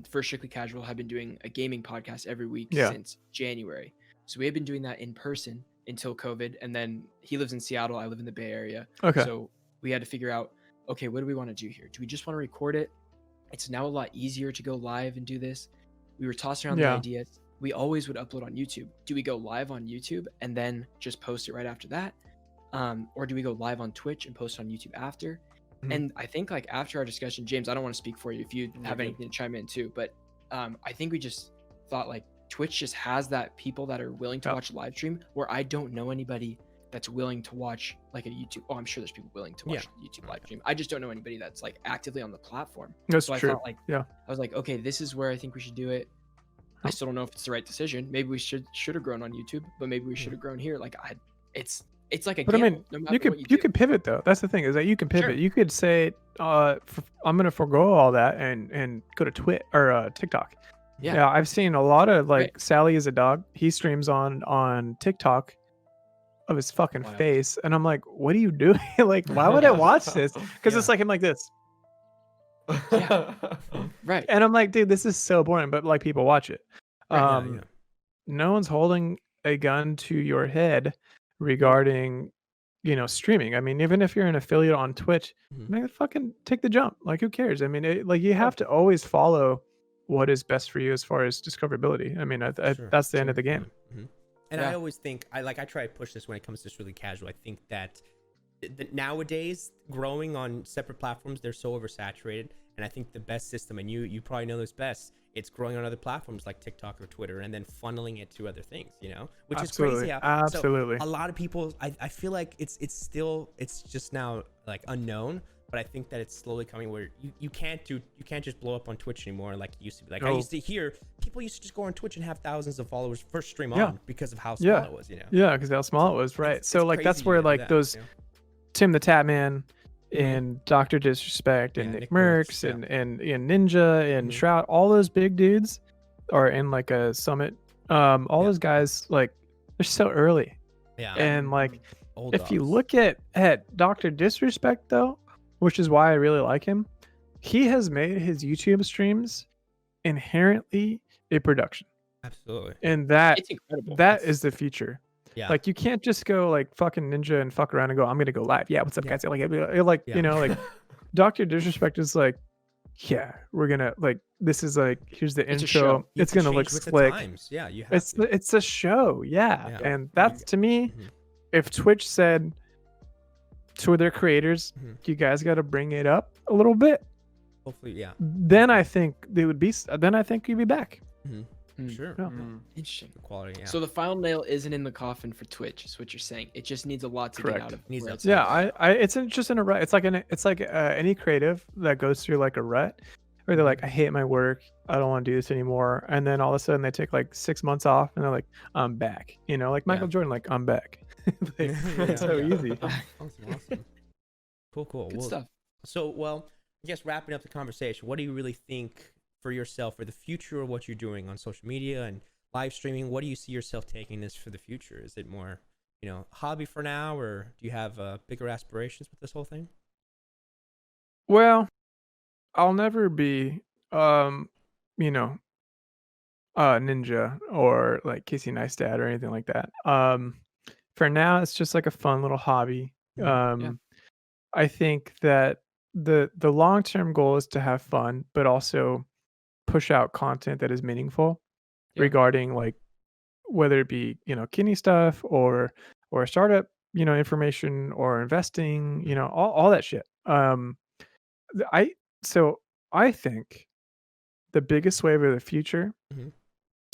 for Strictly Casual have been doing a gaming podcast every week since January. So we have been doing that in person until COVID, and then he lives in Seattle, I live in the Bay Area. So we had to figure out, okay, what do we want to do here? Do we just want to record it? It's now a lot easier to go live and do this. We were tossing around the ideas. We always would upload on YouTube. Do we go live on YouTube and then just post it right after that? Or do we go live on Twitch and post on YouTube after? And I think like after our discussion, James, I don't want to speak for you if you have anything to chime in too, but I think we just thought like Twitch just has that people that are willing to watch live stream, where I don't know anybody that's willing to watch like a YouTube. Oh, I'm sure there's people willing to watch YouTube live stream. I just don't know anybody that's like actively on the platform. That's so true. I thought like, I was like, okay, this is where I think we should do it. I still don't know if it's the right decision. Maybe we should have grown on YouTube, but maybe we should have grown here. Like it's like a but gamble, I mean, no matter you could pivot though. That's the thing, is that you can pivot. You could say, I'm gonna forego all that and go to Twitch or TikTok. I've seen a lot of like Sally is a dog. He streams on TikTok of his fucking face, and I'm like, what are you doing? Like, why would I watch this? Because it's like him like this. Right. And I'm like, dude, this is so boring, but like people watch it. No one's holding a gun to your head regarding streaming. I mean, even if you're an affiliate on Twitch, man, fucking take the jump. Like, who cares? I mean, like you have to always follow what is best for you as far as discoverability. I mean, that's the end of the game. And I always think I try to push this when it comes to Strictly Casual. I think that nowadays growing on separate platforms, they're so oversaturated, and I think the best system, and you probably know this best, it's growing on other platforms like TikTok or Twitter, and then funneling it to other things, which is crazy. Absolutely. So a lot of people, I feel like it's just now like unknown, but I think that it's slowly coming where you can't just blow up on Twitch anymore like you used to be. Like I No. used to hear people used to just go on Twitch and have thousands of followers first stream Yeah. on because of how small Yeah. it was, you know. Yeah, because how small it was, right? It's So like that's crazy where to do like that, those you know? Tim the Tatman and Dr. Disrespect and Yeah, Nick Nick Mercs, Mercs yeah. and Ninja and Mhm. Shroud, all those big dudes are in like a summit. All Yeah. those guys, like, they're so early. Yeah. And like Old if you dogs. look at Dr. Disrespect though, which is why I really like him, he has made his YouTube streams inherently a production. Absolutely. And that It's incredible. that is the future. Yeah. Like you can't just go like fucking Ninja and fuck around and go, I'm gonna go live. Yeah, what's up, Yeah. guys? Like Yeah. you know, like Dr. Disrespect is like, yeah, we're gonna like this is like here's the It's a intro. show. You It's have to gonna look change with the slick. times. Yeah, you have It's to. it's a show, yeah. Yeah. And that's to me, Mhm. if Twitch said to their creators, Mhm. you guys got to bring it up a little bit, Hopefully, yeah. then I think they would be. Then I think you'd be back. Hmm. Sure. Yeah. Interesting. The quality, yeah. So the final nail isn't in the coffin for Twitch, is what you're saying. It just needs a lot to Correct. get out of. Needs where that it's Yeah, at. it's just in a rut. It's like any creative that goes through like a rut, where they're like, I hate my work, I don't want to do this anymore, and then all of a sudden they take like 6 months off, and they're like, I'm back. You know, like Michael Jordan, like I'm back. Like, it's so easy. Awesome. Cool. Good Well, stuff. So, well, I guess wrapping up the conversation, what do you really think for yourself for the future of what you're doing on social media and live streaming? What do you see yourself taking this for the future? Is it more, hobby for now, or do you have bigger aspirations with this whole thing? Well, I'll never be, you know, Ninja or like Casey Neistat or anything like that. For now, it's just like a fun little hobby. Yeah. I think that the long term goal is to have fun, but also push out content that is meaningful Yeah. regarding like whether it be kidney stuff or startup information or investing, all that shit. th- I so I think the biggest wave of the future, Mhm.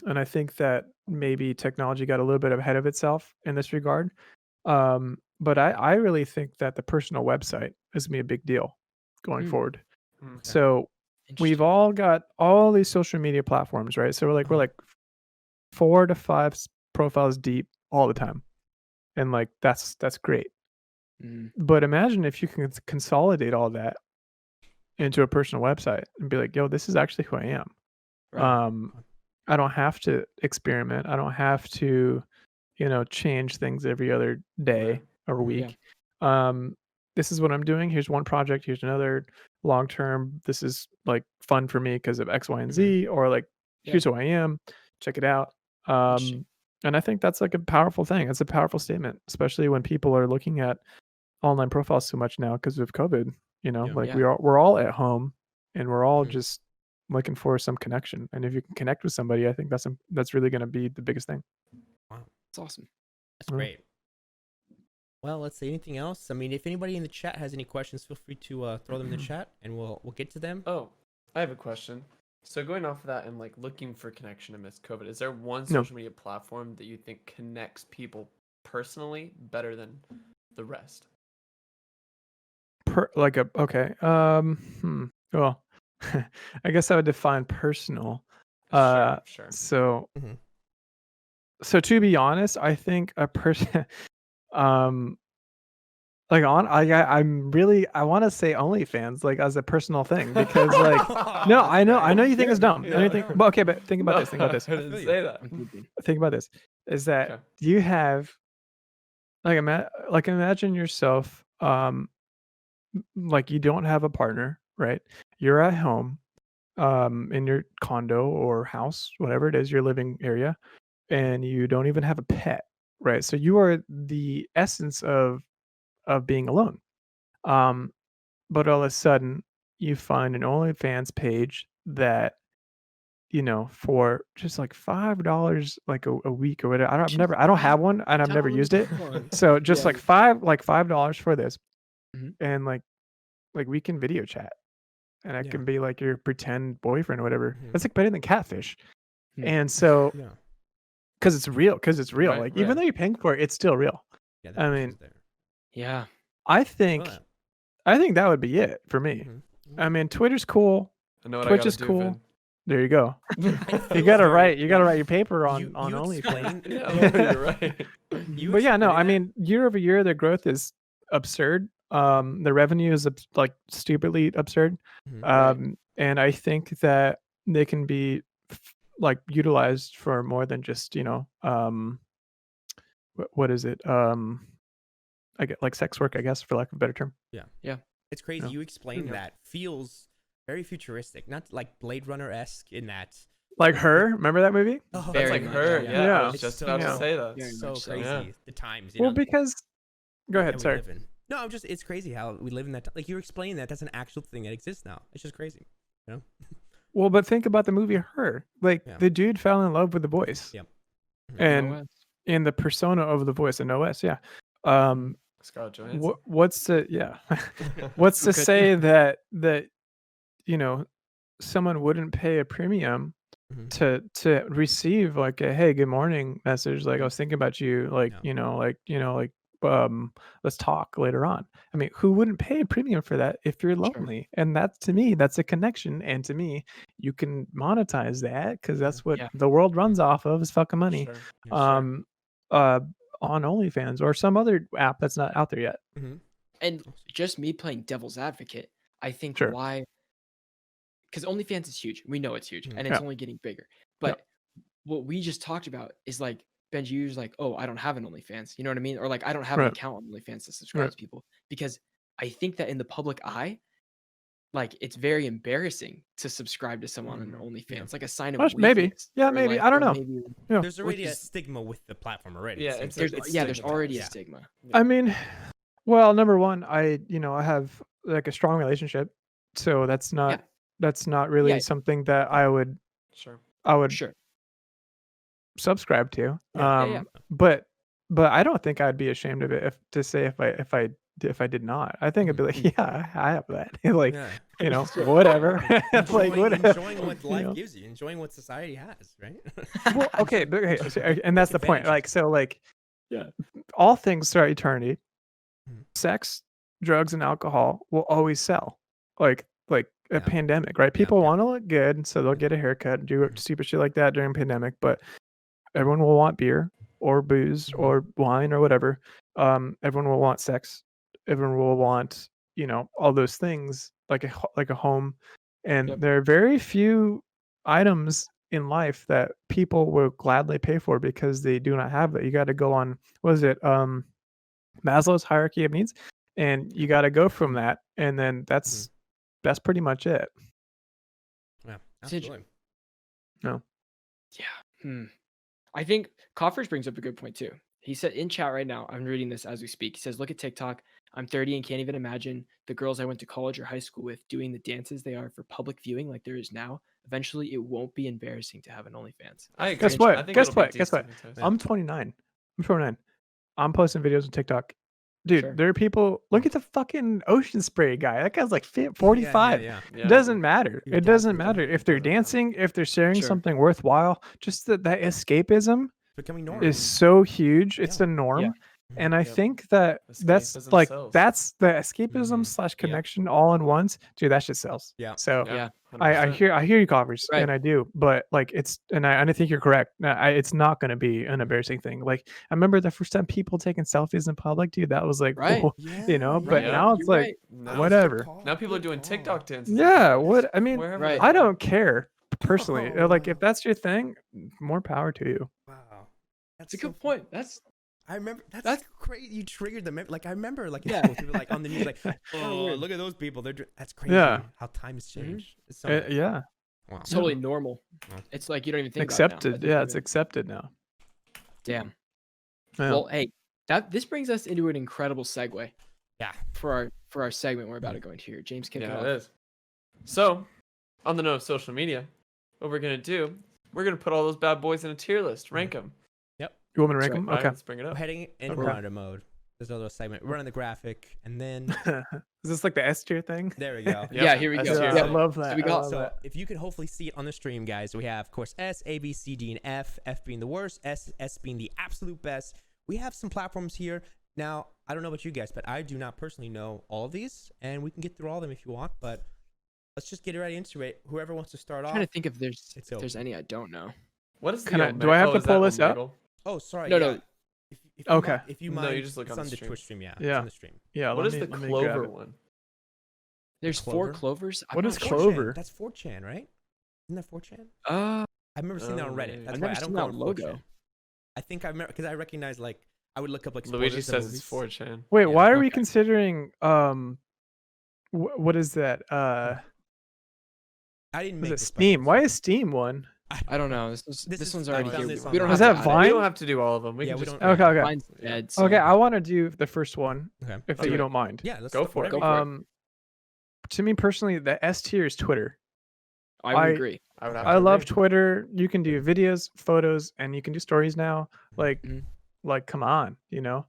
and I think that maybe technology got a little bit ahead of itself in this regard. But I really think that the personal website is gonna be a big deal going Mm. forward. Okay. So we've Interesting. all got all these social media platforms, right? So we're like 4 to 5 profiles deep all the time, and like that's great. Mm. But imagine if you can consolidate all that into a personal website and be like, yo, this is actually who I am. Right. I don't have to experiment. I don't have to, change things every other day Right. or Yeah. week. This is what I'm doing. Here's one project. Here's another. Long term, this is like fun for me because of X, Y, and Z, or like Yeah. here's who I am. Check it out. Interesting. And I think that's like a powerful thing. It's a powerful statement, especially when people are looking at online profiles so much now because of COVID. Yeah. Like Yeah. we're all at home and we're all Mhm. just looking for some connection. And if you can connect with somebody, I think that's really going to be the biggest thing. It's awesome. That's Yeah. great. Well, let's see. Anything else? I mean, if anybody in the chat has any questions, feel free to throw them in the chat, and we'll get to them. Oh, I have a question. So going off of that and like looking for connection amidst COVID, is there one No. social media platform that you think connects people personally better than the rest? Okay. Well, I guess I would define personal. Sure. So Mhm. so to be honest, I think a person like I want to say OnlyFans like as a personal thing because like no, I know you think it's dumb. Yeah. But okay, but think about this. I didn't feel you. say that. I'm thinking. Think about this. Is that Okay. you have imagine yourself like you don't have a partner, right? You're at home in your condo or house, whatever it is, your living area, and you don't even have a pet, right? So you are the essence of being alone. But all of a sudden you find an OnlyFans page that for just like $5 like a week or whatever. I don't have one and I've never used it. So just Yeah. like $5 for this. Mhm. And like we can video chat. And I Yeah. can be like your pretend boyfriend or whatever. Mhm. That's like better than catfish. Hmm. And so Yeah. because it's real. Right, Like even right. though you're paying for it, it's still real. Yeah. I mean, there. Yeah. I think Well, I think that would be it for me. I mean, Twitter's cool. I know what Twitch I is gotta do, cool. Vin. There you go. I You feel gotta very, write. You gotta like, write your paper on you OnlyFans. explain. Yeah, you're right. You But yeah, no, explain I that. mean, year over year, their growth is absurd. The revenue is like stupidly absurd. Mhm. Right. And I think that they can be like utilized for more than just what is it? I get like sex work, I guess, for lack of a better term. It's crazy. Yeah. You explained Yeah. that feels very futuristic, not like Blade Runner esque in that. Like Her, remember that movie? Oh, That's Very like much, her. yeah. Yeah, Yeah. I was It's just so- about yeah. to say that. Very so much so. crazy. Yeah. The times. Well, because go that ahead. we Sorry. live in. No, I'm just. It's crazy how we live in that. Like you're explaining that that's an actual thing that exists now. It's just crazy. Well, but think about the movie Her. Like Yeah. the dude fell in love with the voice. Yep. And OS. in the persona of the voice in OS, yeah. Scarlett Johansson. What's to what's to Good. say that someone wouldn't pay a premium Mhm. to receive like a hey good morning message, like I was thinking about you, like let's talk later on. I mean, who wouldn't pay a premium for that if you're lonely? And that's, to me, that's a connection, and to me you can monetize that because that's what Yeah. the world runs off of, is fucking money. Sure. on OnlyFans or some other app that's not out there yet. And just me playing devil's advocate, I think Sure. why, because OnlyFans is huge. We know it's huge, and Yeah. it's only getting bigger. But what we just talked about is like Benji, you're just like, oh, I don't have an OnlyFans. You know what I mean? Or like, I don't have an Right. account on OnlyFans to subscribe Right. to people, because I think that in the public eye, like it's very embarrassing to subscribe to someone on OnlyFans, like a sign of Well, maybe. weakness. Yeah, or maybe. like- I don't or know. maybe- Yeah. There's already a is- stigma with the platform already. Yeah, it seems it's- like. There's there's already a Yeah. stigma. I mean, well, number one, I have like a strong relationship, so that's not really Yeah. something that I would Sure. Sure. subscribe to. Yeah. But I don't think I'd be ashamed of it if I did not. I think I'd be like, yeah, I have that. Like, Yeah. whatever. Like, whatever. Enjoying what life know? gives you, enjoying what society has, right? Well, okay, but okay, so, and that's the point. Like, Advantages. so, like, Yeah. all things throughout eternity, Mhm. sex, drugs, and alcohol will always sell. Like a Yeah. pandemic, right? People want to look good, so they'll get a haircut, do Mhm. stupid shit like that during pandemic. But everyone will want beer or booze Mhm. or wine or whatever. Everyone will want sex. Everyone will want all those things, like a home. And Yep. there are very few items in life that people will gladly pay for because they do not have that. You got to go on, what is it, Maslow's hierarchy of needs, and you got to go from that, and then that's pretty much it. Yeah, It's int- absolutely. I think Coffers brings up a good point too. He said in chat right now, I'm reading this as we speak. He says, look at TikTok. I'm 30 and can't even imagine the girls I went to college or high school with doing the dances they are for public viewing like there is now. Eventually, it won't be embarrassing to have an OnlyFans. I agree. Guess what? I think Guess it'll be what? Guess what? destigmatized. Yeah. I'm 29. I'm 29. I'm posting videos on TikTok. Dude, Sure. there are people. Look at the fucking ocean spray guy. That guy's like 45. Yeah. Yeah. It doesn't matter. Your It dad's doesn't becoming matter if they're people now. dancing, if they're sharing Sure. something worthwhile. Just that escapism Becoming normal. is so huge. It's Yeah. the norm. Yeah. And I Yep. think that that's Escapism like sells. that's the escapism Mhm. / connection all in once. Dude, that shit sells. Yeah. So Yeah. I 100%. hear you, Coffers, Right. and I do, but like and I think you're correct. It's not going to be an embarrassing thing. Like I remember the first time people taking selfies in public, dude. That was like, Right. whoa, Yeah, But yeah. now it's You're like, right. Now- whatever. Now people are doing TikTok dances. Yeah, what I mean, Wherever Right. they I go. don't care personally. Oh, Like wow. if that's your thing, more power to you. Wow. That's a so good point. That's I remember That's- crazy. You triggered the like I remember like in Yeah. school, people like on the news like, oh weird. look at those people. That's crazy. Yeah. How times change. It's so Yeah, wow. it's totally normal. Yeah. It's like you don't even think accepted. About it now. Yeah, That's it's good. accepted now. Damn. Yeah. Well, hey, this brings us into an incredible segue. Yeah. For our segment we're about to go into here. James, kick it Yeah, off. it is. So, on the note of social media, what we're gonna do, we're gonna put all those bad boys in a tier list, rank them. You want me to rank Sorry, them? Right, Okay. let's bring it We're up. heading in Okay. monitor mode. There's another segment. We're on the graphic, and then Is this like the S tier thing? there we go. Yep. Yeah, here we That's go. tier I Yeah. thing. love that. So we I got- love So that. if you could hopefully see it on the stream, guys, we have, of course, S, A, B, C, D, and F. F being the worst, S being the absolute best. We have some platforms here Now, I don't know about you guys, but I do not personally know all of these, and we can get through all of them if you want. But let's just get right into it. Whoever wants to start I'm off. trying to think if there's It's any I don't know. What is the Can I- do I have to is that pull this up? Omegle? Oh, sorry. No, yeah. no. If Okay. If you No, mind, you just look it's on on the the stream. Twitch stream. Yeah. It's Yeah. on the stream. Yeah. What let is me- the let me grab Clover it. one? There's Clover? 4 clovers. I'm What not is sure. Clover? That's 4chan, right? Isn't that 4chan? Uh, I remember seeing that on Oh, Reddit. maybe. That's I've why never I don't seen go that on logo. 4chan. I think I remember because I recognize like I would look up like Luigi spoilers of says movies. it's 4chan. Wait, Yeah, why are we okay. considering what is that? I didn't Was make it this, by the Steam? way, Why so- is Steam one? I don't know. This This is- one's I already found here. this We don't on- have Is that to add it. Vine? We don't have to do all of them. We Yeah, can we just don't- Okay, okay. Vine's dead, so Okay, I want to do the first one Okay. if Okay. you don't mind. Yeah, let's Go for it. whatever Go you- for it. To me personally, the S tier is Twitter. I would I- agree. I would have I to love agree. Twitter. You can do videos, photos, and you can do stories now. Like, Mhm. like, come on, you know.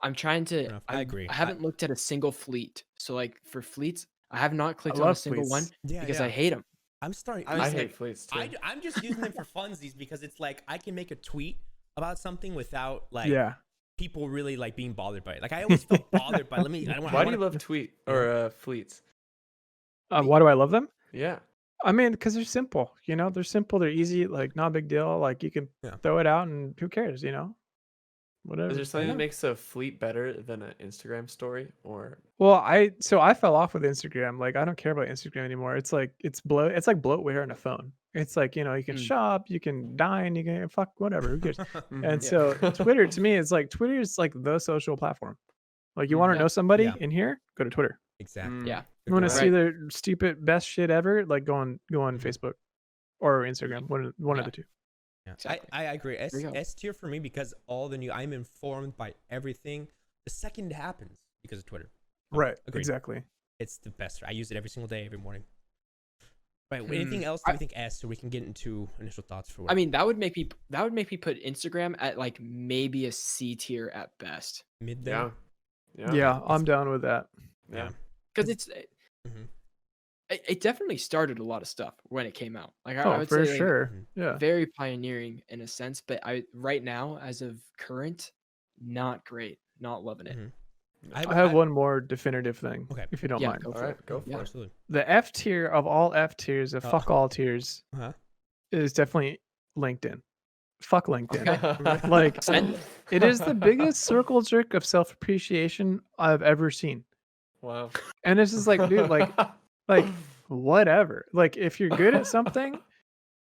I'm trying to. enough. I agree. I haven't looked at a single fleet. So like for fleets, I have not clicked on a love single fleets. one Yeah, because yeah. I hate them. I'm starting. I listen, hate fleets too. I'm just using them for funsies because it's like I can make a tweet about something without like Yeah. people really like being bothered by it. Like I always felt bothered by. Let me. I don't want. Why do you love tweet or fleets? Why do I love them? Yeah. I mean, because they're simple. You know, they're simple. They're easy. Like, not a big deal. Like, you can Yeah. throw it out, and who cares? You know, whatever. Is there something Yeah. that makes a fleet better than an Instagram story? Or Well, I fell off with Instagram. Like, I don't care about Instagram anymore. It's like it's like bloatware on a phone. It's like, you know, you can Mm. shop, you can dine, you can fuck whatever. Who cares? Mhm. And Yeah. so Twitter to me is like Twitter is like the social platform. Like, you want to Yeah. know somebody Yeah. in here, go to Twitter. exactly. Yeah. You want to Right. see their stupid best shit ever, like go on Mhm. Facebook or Instagram, one Yeah. of the two. Yeah. Exactly. I agree. There you go. S tier for me because all the new. I'm informed by everything the second it happens because of Twitter. Right. Agreed. Exactly. It's the best. I use it every single day, every morning. Right. Hmm. Anything else that we think S, so we can get into initial thoughts for. I mean, that would make me put Instagram at like maybe a C tier at best mid then. Yeah. Yeah, Yeah. I'm down with that. Yeah. because it's Mhm. it definitely started a lot of stuff when it came out. Like I Oh, would for say, like, sure. Mhm. Yeah. very pioneering in a sense. But I right now, as of current, not great. Not loving it. Mhm. I have one more definitive thing, Okay. if you don't Yeah, mind. go All for right. it. Go for Yeah. it. Absolutely. The F tier of all F tiers, of Oh. fuck all tiers, Uh-huh. is definitely LinkedIn. Fuck LinkedIn. Okay. Like, it is the biggest circle jerk of self appreciation I've ever seen. Wow. And it's just like, dude, like whatever. Like, if you're good at something,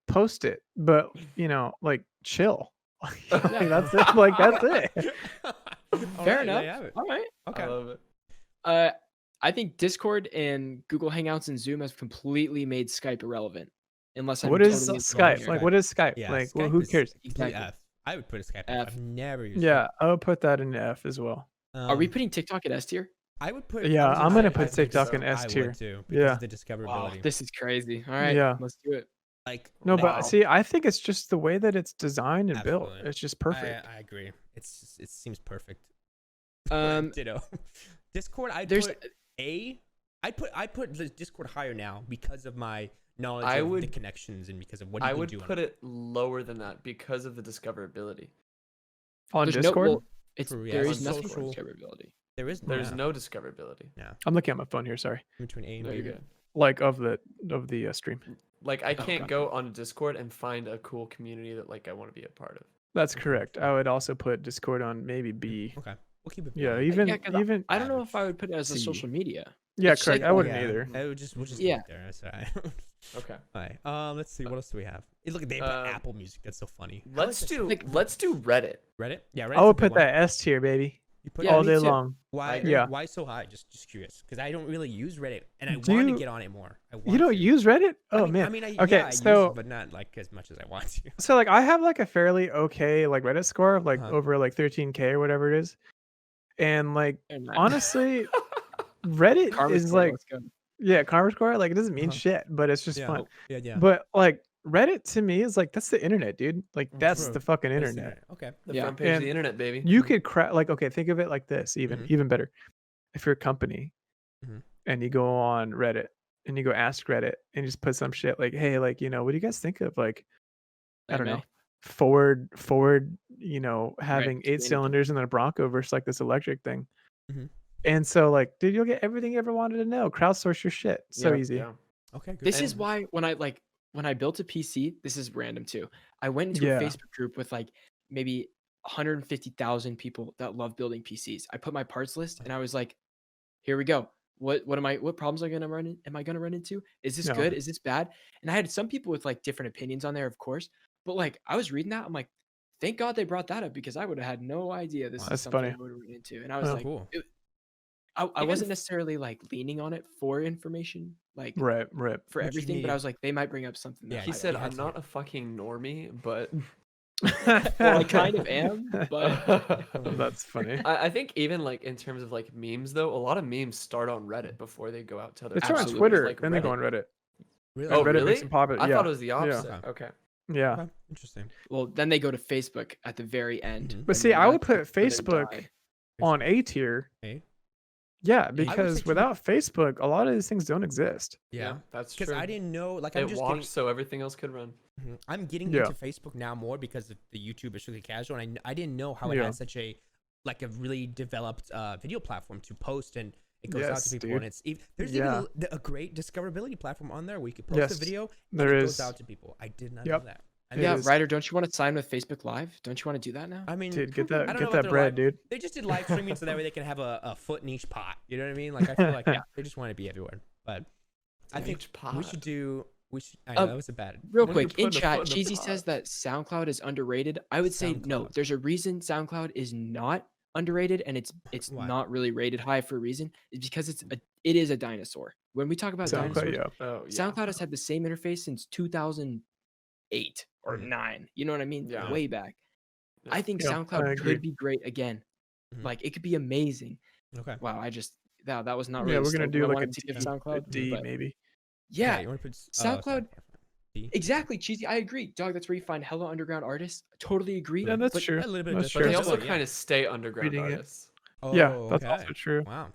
post it. But, you know, like, chill. Like, that's it. Like, that's it. All Fair right, there enough. you have it. All right. Okay. I love it. I think Discord and Google Hangouts and Zoom have completely made Skype irrelevant. Unless I'm What is totally Skype? wrong here. Like, what is Skype? Yeah. Like, well, Skype who is cares? complete Exactly. F. I would put a Skype. F. I've never used. Yeah, I would put that in F as well. It. Are we putting TikTok at S tier? I would put. Yeah, I'm gonna put think TikTok so. in S I tier. would too. Because Yeah. of the discoverability. Wow, this is crazy. All right, Yeah. let's do it. Like No, like, but see, I think it's just the way that it's designed and built. Absolutely. It's just perfect. I agree. It's just, it seems perfect. Um, Ditto. Discord. I'd there's put A. I put the Discord higher now because of my knowledge I of the would- connections and because of what you I can would do. on put it lower than that because of the discoverability. On there's Discord, No, well, it's True, yeah, there on is nothing social- for discoverability. There is There's yeah, no discoverability. I'm looking at my phone here. Sorry, between A and No, B. you're good. like of the stream. Like I Oh, can't gotcha. go on Discord and find a cool community that like I want to be a part of. That's correct. I would also put Discord on maybe B. Okay, we'll keep it. Yeah, B. even Yeah, 'cause even I don't know if I would put it as a C. social media. yeah, it's correct. like- I wouldn't Yeah, either. we'll just leave Yeah. it there. That's all right. Okay. All right. Let's see. What else do we have? Hey, look, they put Um, Apple Music. That's so funny. Let's that do Like- let's do Reddit. Reddit. Yeah, Reddit's I a would big put one. that S tier, baby, You put Yeah, all me day too. long. Why? Yeah. Why so high? Just curious, because I don't really use Reddit, and I Do want to you- get on it more. I want You don't to. use Reddit? Oh I mean, man. I mean, Okay, yeah, I use so- it, but not like as much as I want to. So like I have like a fairly okay like Reddit score of like Uh-huh. over like 13K or whatever it is, and like And honestly, Reddit Karma is score, like let's go. yeah, karma score like it doesn't mean Uh-huh. shit, but it's just Yeah. fun. Yeah. But like Reddit to me is like that's the internet, dude. Like Mm, that's true. the fucking That's the internet. Okay. The Yeah. front page of And the internet, baby. You could like okay, think of it like this, even Mhm. even better. If you're a company Mhm. and you go on Reddit and you go ask Reddit and you just put some shit like, hey, like, you know, what do you guys think of like I don't know, Anime. Ford, having 8 explain it. cylinders and then a Bronco versus like this electric thing. Mhm. And so like, dude, you'll get everything you ever wanted to know. Crowdsource your shit. So Yep. easy. Yeah. Okay, good. This is And- why when I built a PC, this is random too. I went into Yeah. a Facebook group with like maybe 150,000 people that love building PCs. I put my parts list and I was like, here we go. What problems am I gonna run into? Is this No. good? Is this bad? And I had some people with like different opinions on there, of course. But like I was reading that, I'm like, thank God they brought that up because I would have had no idea this Wow, is that's something funny. I would run into. And I was Oh, like, cool. I Even wasn't necessarily like leaning on it for information, like Right. for But you everything, but needed- I was like, they might bring up something. That Yeah, He might said, you had "I'm to not hear. a fucking normie, but." Well, I kind of am, but That's funny. I think even like in terms of like memes though, a lot of memes start on Reddit before they go out to other. They start on Absolutely. Twitter, Like then they go Reddit. on Reddit. Really? Oh, Reddit really? makes them popular. I Yeah. thought it was the Yeah. opposite. Okay. Okay. Yeah. Okay, interesting. well, then they go to Facebook at the very end. Mhm. But and see, then I would that's put where they Facebook die. on A tier. Hey, Yeah, say because keep it- without Facebook, a lot of these things don't exist. yeah, that's because true. I didn't know. Like, It I'm just walked getting. so everything else could run. I'm getting Yeah. into Facebook now more because of the YouTube is really casual, and I didn't know how it Yeah. had such a really developed video platform to post, and it goes out Yes, to people, dude. and there's Yeah. even a great discoverability platform on there where you can post Yes, a video and there it is. goes out to people. I did not Yep. know that. It Yeah, is. Ryder, don't you want to sign with Facebook Live? Don't you want to do that now? I mean, Dude, get I that don't know get about that their bread, live- dude. They just did live streaming so that way they can have a foot in each pot. You know what I mean? Like, I feel like they just want to be everywhere. But I think Each we should pod. do. We should. I know that was a bad. Real When you're quick, in putting a chat, foot in the Cheesy pot. says that SoundCloud is underrated. I would say no. SoundCloud. There's a reason SoundCloud is not underrated, and it's Why? not really rated high for a reason. It's because it is a dinosaur. When we talk about SoundCloud, dinosaurs, yeah. Oh yeah. SoundCloud has had the same interface since 2008 or Mhm. 9. You know what I mean? Yeah. Way back. Yeah. I think Yeah, I SoundCloud agree. could be great again. Mhm. Like it could be amazing. Okay. Wow, that was not Yeah, really we're gonna the do slogan I like a wanted to give D, SoundCloud. D but maybe. yeah, You want to put SoundCloud. D? Exactly, Cheesy. I agree. Dog, that's where you find hella underground artists. Totally agree. Yeah, that's but true. A little bit of That's But they true. also discoverability, kind of stay underground Reading it. artists. Yeah, Oh, that's okay. also true. Wow.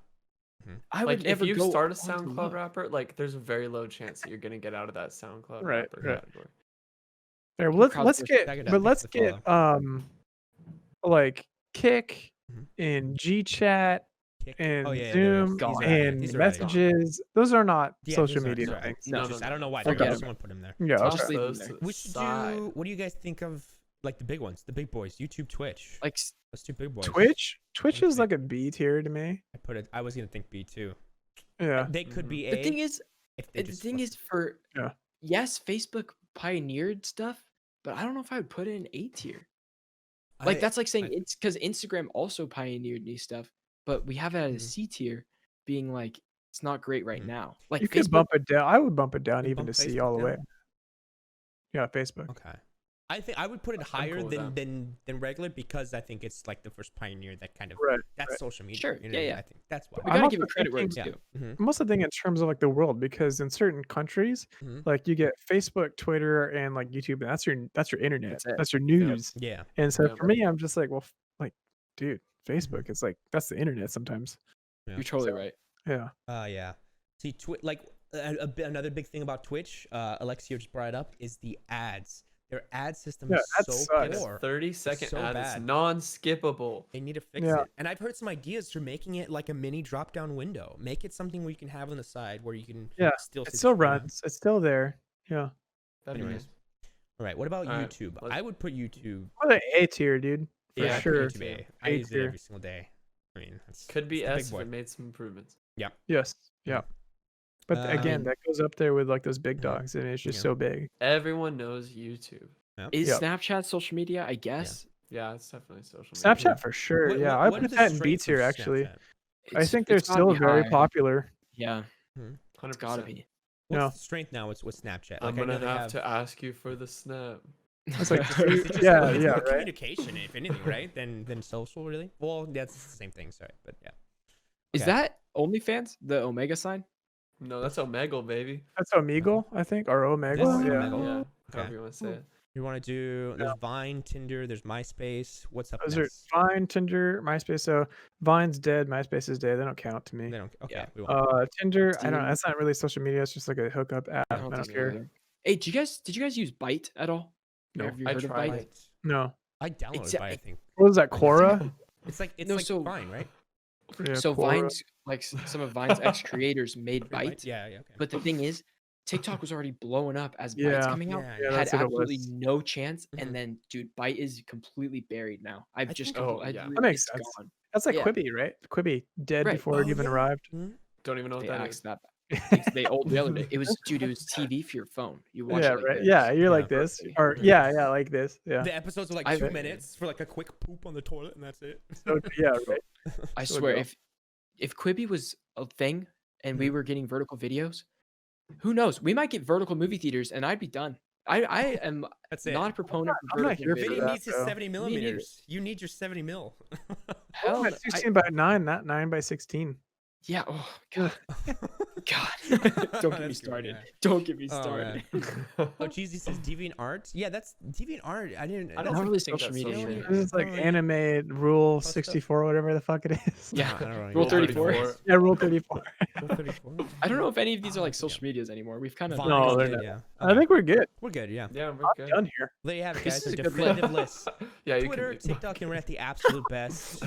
I Like would if never you go start a onto SoundCloud love. rapper, like there's a very low chance that you're gonna get out of that SoundCloud Right, rapper right. category. There, well, let's Crowdsource. get, Back it up, but thanks let's for the get like Kick Mhm. and GChat Kick. and Oh, yeah, Zoom Gone. These are outta here. and These are outta here. messages. Those are not Yeah, social those aren't- media those aren't. things. No, No, Just- no, I don't know why. Forget Forget them. someone put them there. Yeah, Toss okay. leave them those there. We should aside. do. What do you guys think of like the big ones, the big boys? YouTube, Twitch. Like Let's do big boys. Twitch do you is like think? a B tier to me. I put it. I was gonna think B too. Yeah. They could Mhm. be A. the thing is, if they the just thing wasn't. is for Yeah. yes, Facebook pioneered stuff, but I don't know if I would put it in A tier. Like I- that's like saying I- it's because Instagram also pioneered new stuff, but we have it at a Mhm. C tier, being like it's not great right Mhm. now. Like You could Facebook, bump it down. I would bump it down You even to bump C Facebook all the way. down? Yeah, Facebook. Okay. I think I would put it I'm higher cool with than regular because I think it's like the first pioneer that kind of Right. that's right. social media. Sure, You know yeah, what I mean? yeah. I think that's why. we I'm gotta give also it credit where it's Yeah. due. Mhm. I'm also thinking in terms of like the world because in certain countries, Mhm. like you get Facebook, Twitter, and like YouTube, and that's your internet. That's it. That's your news. Yeah. And so Yeah. for me, I'm just like, well, like, dude, Facebook is like that's the internet sometimes. Yeah. You're totally right. Yeah. Yeah. See, another big thing about Twitch, Alexio just brought it up, is the ads. Their ad system Yeah, is that so sucks. poor. 30-second so ad bad. is non-skippable. They need to fix Yeah. it. And I've heard some ideas for making it like a mini drop-down window. Make it something where you can have on the side where you can Yeah, still see It the still screen. runs. It's still there. Yeah. That'd be Anyways. nice. All right. What about All right, YouTube? let's- I would put YouTube. What an A tier, dude. For Yeah, I put sure. YouTube A. I A use it tier. every single day. I mean, that's Could be it's the big S if boy. it made some improvements. Yes. Yeah. But again, Um, that goes up there with like those big mhm. dogs, and it's just Yeah. so big. Everyone knows YouTube. Is Yep. Snapchat social media? I guess. Yeah, it's definitely social media. Snapchat for sure. What- yeah, what- I what put are the that in B strengths of tier actually. Snapchat? I think they're it's gotta still be very high. popular. Yeah, 100%. it's gotta be. What's Yeah. the strength now with Snapchat? I'm Like, I know gonna they have to ask you for the snap. It's like, It's just- yeah, it's yeah, more right. communication, if anything, right? Than social, really. Well, that's the same thing. Sorry, but yeah. Is Okay. that OnlyFans? The Omega sign? No, that's Omegle, baby. That's Omegle, I think, or Omegle. This is Yeah. Omegle? Yeah, Okay. however you want to say it. You want to do? There's Vine, Tinder. There's MySpace. What's up Those are next? Vine, Tinder, MySpace. So Vine's dead, MySpace is dead. They don't count to me. They don't. Okay. Yeah. We won't. Tinder, I don't know. Steam. That's not really social media. It's just like a hookup app. I don't think so care. either. Hey, did you guys use Byte at all? No. Have you I heard of tried Byte? it. No. I downloaded It's it, I think. What was that, Quora? It's like No, so- Vine, right? Yeah, So Quora. Vine's like some of Vine's ex creators made Byte, Yeah, yeah, okay. but the thing is, TikTok was already blowing up as Byte's Yeah. coming out. Yeah, Yeah, Had that's what it absolutely was. no chance, Mhm. and then dude, Byte is completely buried now. I've I just think- Oh, compl- yeah. I- That makes it's sense. gone. That's like Yeah. Quibi, right? Quibi dead Right. before it even arrived. Mhm. Don't even know what They that axed is. that. They old the other day. It was dude. It was TV for your phone. You watch Yeah, it like right. this. Yeah, you're Yeah. like this, Perfect. or yeah, like this. Yeah. The episodes are like I've- 2 minutes for like a quick poop on the toilet, and that's it. So, yeah, right. I So swear, dope. if Quibi was a thing and we Mhm. were getting vertical videos, who knows? We might get vertical movie theaters, and I'd be done. I am That's it. not a proponent for I'm not vertical here for Vinny videos. that, needs his though. 70 neither. millimeters. You need your 70 mil. Hell, I'm at 16:9, not 9:16. yeah. Oh God. God. Don't get me That's cool, started. yeah. Don't get me Oh, started. Oh, Cheesy says DeviantArt. Yeah, that's DeviantArt. I didn't. I that's don't Not think really think social that's media. social shit. media. This is like Oh, yeah. anime rule stuff. 64, whatever the fuck it is. Yeah. I don't know. Rule 34. Yeah, rule 34. Rule 34. I don't know if any of these are Oh, like social medias anymore. We've kind of Vine No, is they're good, not. yeah. I Okay. think we're good. We're good. Yeah. Yeah, we're good. Done here. There you have it, This guys. is A a good definitive list. Yeah, you Twitter, can. TikTok, and we're at the absolute best.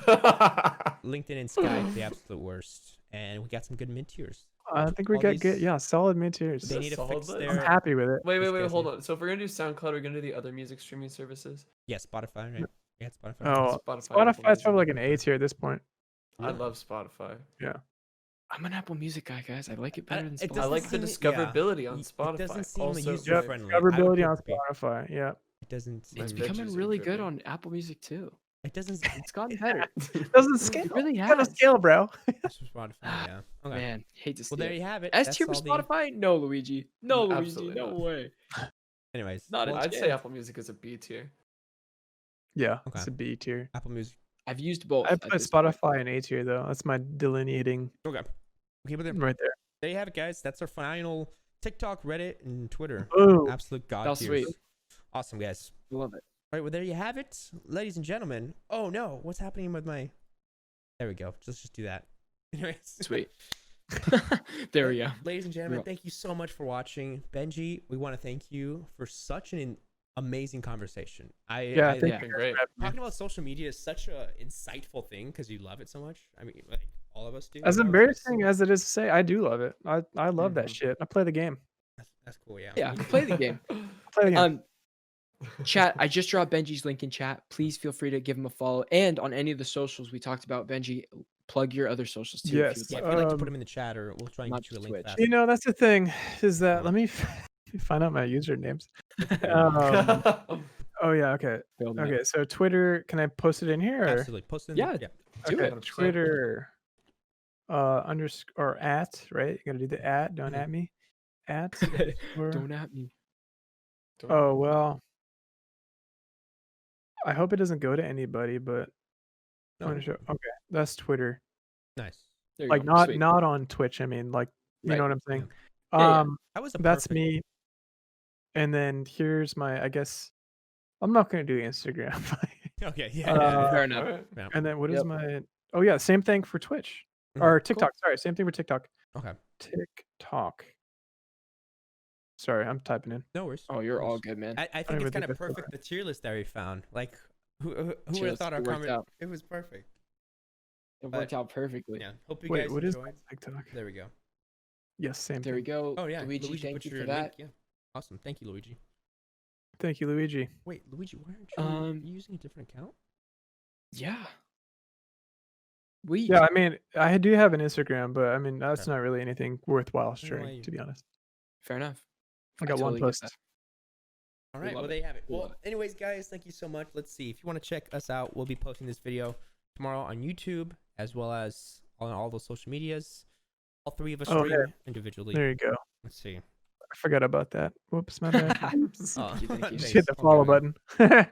LinkedIn and Skype, the absolute worst. And we got some good mid tiers. I think we All got these- good. Yeah, solid mid tiers. They a need to solid fix list. I'm their. happy with it. Wait, Disgusting. hold on. So if we're gonna do SoundCloud, we're gonna do the other music streaming services. Yeah, Spotify, right? Yeah, Spotify. Oh, Spotify, Apple Spotify's probably Music. like an A tier at this point. I love Spotify. I'm an Apple Music guy, guys. I like it I- better than it Spotify. I doesn't like the seem- discoverability on It Spotify. doesn't seem also, user Yep, friendly. discoverability on Spotify. Yeah. It doesn't. It's My Seem, bitch becoming is really good dripping. on Apple Music too. it doesn't. It's gotten better. Doesn't scale. It really Gotta has. scale, bro. Spotify. Yeah. Okay. Man, hate to see Well, there it. you have it. S tier for That's all the- Spotify? No, Luigi. No, Luigi. Absolutely No not. way. Anyways, Not a well, I'd say chance. Apple Music is a B tier. Yeah, Okay. it's a B tier. Apple Music. I've used both. I at put this point. Spotify in A tier though. That's my delineating Okay. Okay, but right there. there you have it, guys. That's our final TikTok, Reddit, and Twitter. Oh, Absolute god That was tiers. sweet. Awesome, guys. Love it. All right, well, there you have it, ladies and gentlemen. Oh no, what's happening with my? There we go. Let's just do that. Anyways, Sweet. There we go. Ladies and gentlemen, Yeah. thank you so much for watching. Benji, we want to thank you for such an amazing conversation. yeah. I Thank yeah. you Been guys great. for having me. talking about social media is such a insightful thing because you love it so much. I mean, like all of us do. As you know? embarrassing as it is to say, I do love it. I love that Mhm. shit. I play the game. That's cool. Yeah. Yeah, play the game. I play the game. Chat, I just dropped Benji's link in chat. Please feel free to give him a follow. And on any of the socials we talked about, Benji, plug your other socials too. Yes. If Yeah, you'd if like. you'd like to put Um, them in the chat, or we'll try and not get you a just link. Twitch. Fast. You know, that's the thing is that let me find out my usernames. Oh yeah, okay. Feel that. Okay, so Twitter, can I post it in here? Or? Absolutely. Post it in Yeah. there. Do Okay, it. 100%. Twitter underscore at, right? You gotta do the at, don't Mhm. at me. At Don't at me. oh well. I hope it doesn't go to anybody, but No. okay, that's Twitter. Nice. There you Like go. not Sweet. not on Twitch. I mean, like you Right. know what I'm saying. Yeah. That was a That's perfect- me. And then here's my. I guess I'm not gonna do Instagram. Okay. Yeah. Fair enough. Alright. Yeah. And then what is Yep. my? Oh yeah, same thing for Twitch Mhm. or TikTok. Sorry, same thing for TikTok. Okay. TikTok. Sorry, I'm typing in. No worries. Oh, you're all good, man. I don't think even it's kind think of that's perfect the tier list that we found. Like, who would Tier have list thought our worked comment? out. It was perfect. It but- worked out perfectly. Yeah. Hope you Wait, guys what is enjoyed. TikTok? There we go. Yes, same There thing. we go. Oh yeah. Luigi, thank put you your for link. that. Yeah. Awesome. Thank you, Luigi. Thank you, Luigi. Wait, Luigi, why aren't you Um, using a different account? Yeah. We Yeah, I mean, I do have an Instagram, but I mean, that's not really anything worthwhile why sharing, you- to be honest. fair enough. I got one totally get post. that. All We right, love well, it. there you have it. We Well, love anyways, guys, thank you so much. Let's see. If you want to check us out, we'll be posting this video tomorrow on YouTube as well as on all those social medias. All three of us Oh, stream yeah. individually. There you go. Let's see. I forgot about that. Whoops, my bad. Oh, Thank you, thank you. Just thanks. hit the Okay, follow man. button.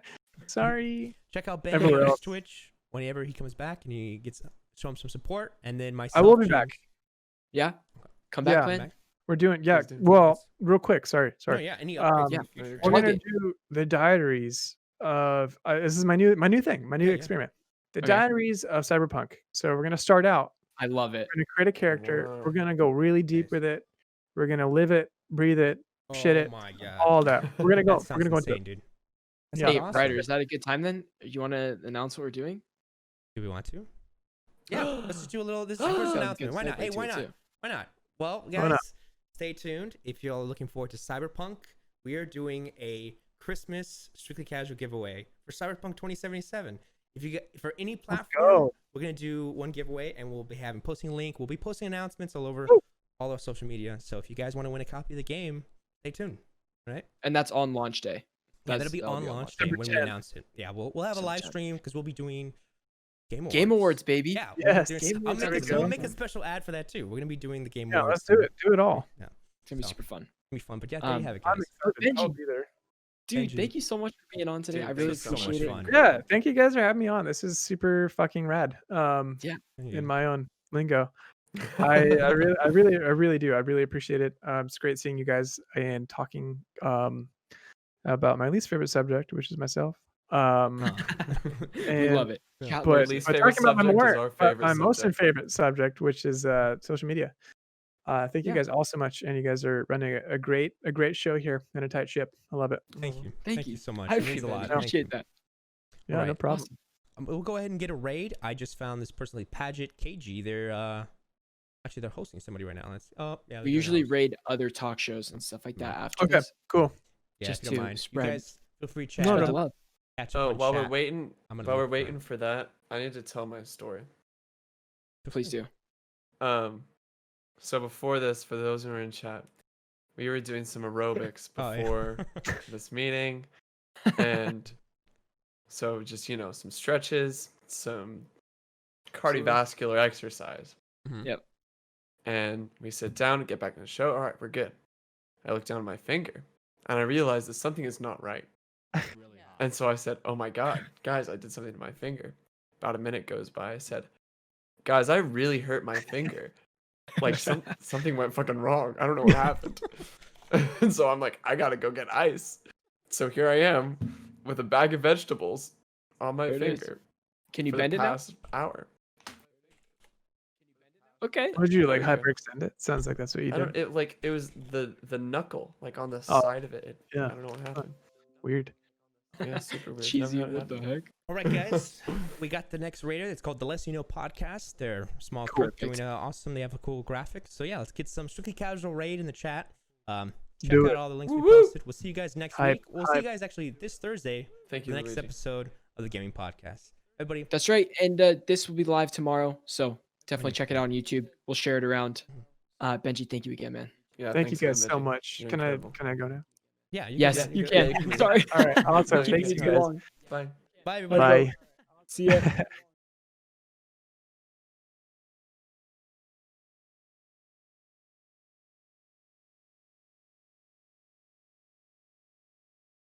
Sorry. Check out Everywhere Ben's else. Twitch whenever he comes back and he gets show him some support. And then I myself. will be James- back. Yeah. Come back, Yeah. come plan. back. We're doing, yeah. Please do. Well, Yes. real quick. Sorry. No, yeah, any updates Um, in yeah, the future. We're Plug gonna it. do the diaries of. This is my new thing, my new Yeah, yeah. experiment. The Okay. diaries of Cyberpunk. So we're gonna start out. I love it. We're gonna create a character. Wow. We're gonna go really deep Nice. with it. We're gonna live it, breathe it, shit Oh it, my god. all that. We're gonna go. That We're gonna go sounds into it. insane, dude. That Yeah. sounds Hey, awesome. Ryder, is that a good time then? You want to announce what we're doing? Do we want to? Yeah, let's just do a little. This is the first Sounds announcement. good Why not? segue Hey, to why it, not? too. Why not? Well, Why guys, not? stay tuned. If you're looking forward to Cyberpunk, we are doing a Christmas strictly casual giveaway for Cyberpunk 2077. If you get for any platform, go. we're gonna do one giveaway, and we'll be posting a link. We'll be posting announcements all over all our social media. So if you guys want to win a copy of the game, stay tuned. All right? And that's on launch day. Yeah, that'll be on launch day December when we 10th. announce it. Yeah, we'll have a December live 10th. stream because we'll be doing Game Awards. Game Awards, baby. Yeah, Yes, Game Awards are we'll going make a on. special ad for that too. We're gonna be doing the Game Yeah, Awards. let's do it. Do it all. Yeah, It's gonna be So, super fun. it'll be fun. But yeah, there you have it, I'm guys. excited. I'll Benji. be there. Dude, Benji. thank you so much for being on today. Dude, I really this is so much appreciate it. fun. Yeah, thank you guys for having me on. This is super fucking rad. Thank you. In my own lingo. I really do. I really appreciate it. It's great seeing you guys and talking about my least favorite subject, which is myself. We And- love it. Yeah. Cat but, lovers. least but favorite talking about my subject is more, our but favorite my most subject. favorite subject, which is social media. Thank you Yeah. guys all so much, and you guys are running a great show here in a tight ship. I love it. Thank you. Thank you you so much. I It means a lot. Thank you. appreciate that. Yeah, no Alright. problem. Awesome. We'll go ahead and get a raid. I just found this person like Paget KG. They're actually they're hosting somebody right now. Let's yeah. We usually raid other talk shows and stuff like that after Okay, this. cool. yeah, just if you don't to mind. spread- You guys feel free to chat. No, Spread no. the love. catch up Oh, on while we're chat. waiting, I'm gonna while we're look for waiting it. for that, I need to tell my story. Please do. So before this, for those who are in chat, we were doing some aerobics Oh, yeah. before this meeting, and so just some stretches, some cardiovascular exercise. Mhm. Yep. And we sit down and get back in the show. All right, we're good. I look down at my finger, and I realized that something is not right. And so I said, "Oh my God, guys, I did something to my finger." About a minute goes by. I said, "Guys, I really hurt my finger. Like something went fucking wrong. I don't know what happened." And so I'm like, "I gotta go get ice." So here I am with a bag of vegetables on my There it is. finger Can you for bend the it now? past hour. Okay. Would you like There you go. hyperextend it? Sounds like that's what you I don't. did. It was the knuckle like on the Oh, side of it. yeah. I don't know what happened. Weird. Yeah, super weird. Cheesy. Never had it What the happen. heck? All right, guys. We got the next raider. It's called the Less You Know podcast. They're a small Cool, group doing thanks. awesome. They have a cool graphic. So yeah, let's get some strictly casual raid in the chat. Check Do out it. all the links we Woo-woo. posted. We'll see you guys next Hype, week. We'll see you hype. guys actually this Thursday Thank for you, the next Luigi. episode of the gaming podcast. Everybody, That's right. And this will be live tomorrow. So definitely check it out on YouTube. We'll share it around. Benji, thank you again, man. Yeah, Thank you thanks guys again, so Benji. much. You're Can incredible. I go now? yeah, you Yes, can, you go. can. Yeah, you can. Sorry. All right. Also, Thank thanks you you guys. guys. Bye. Bye, everybody. Bye. See ya.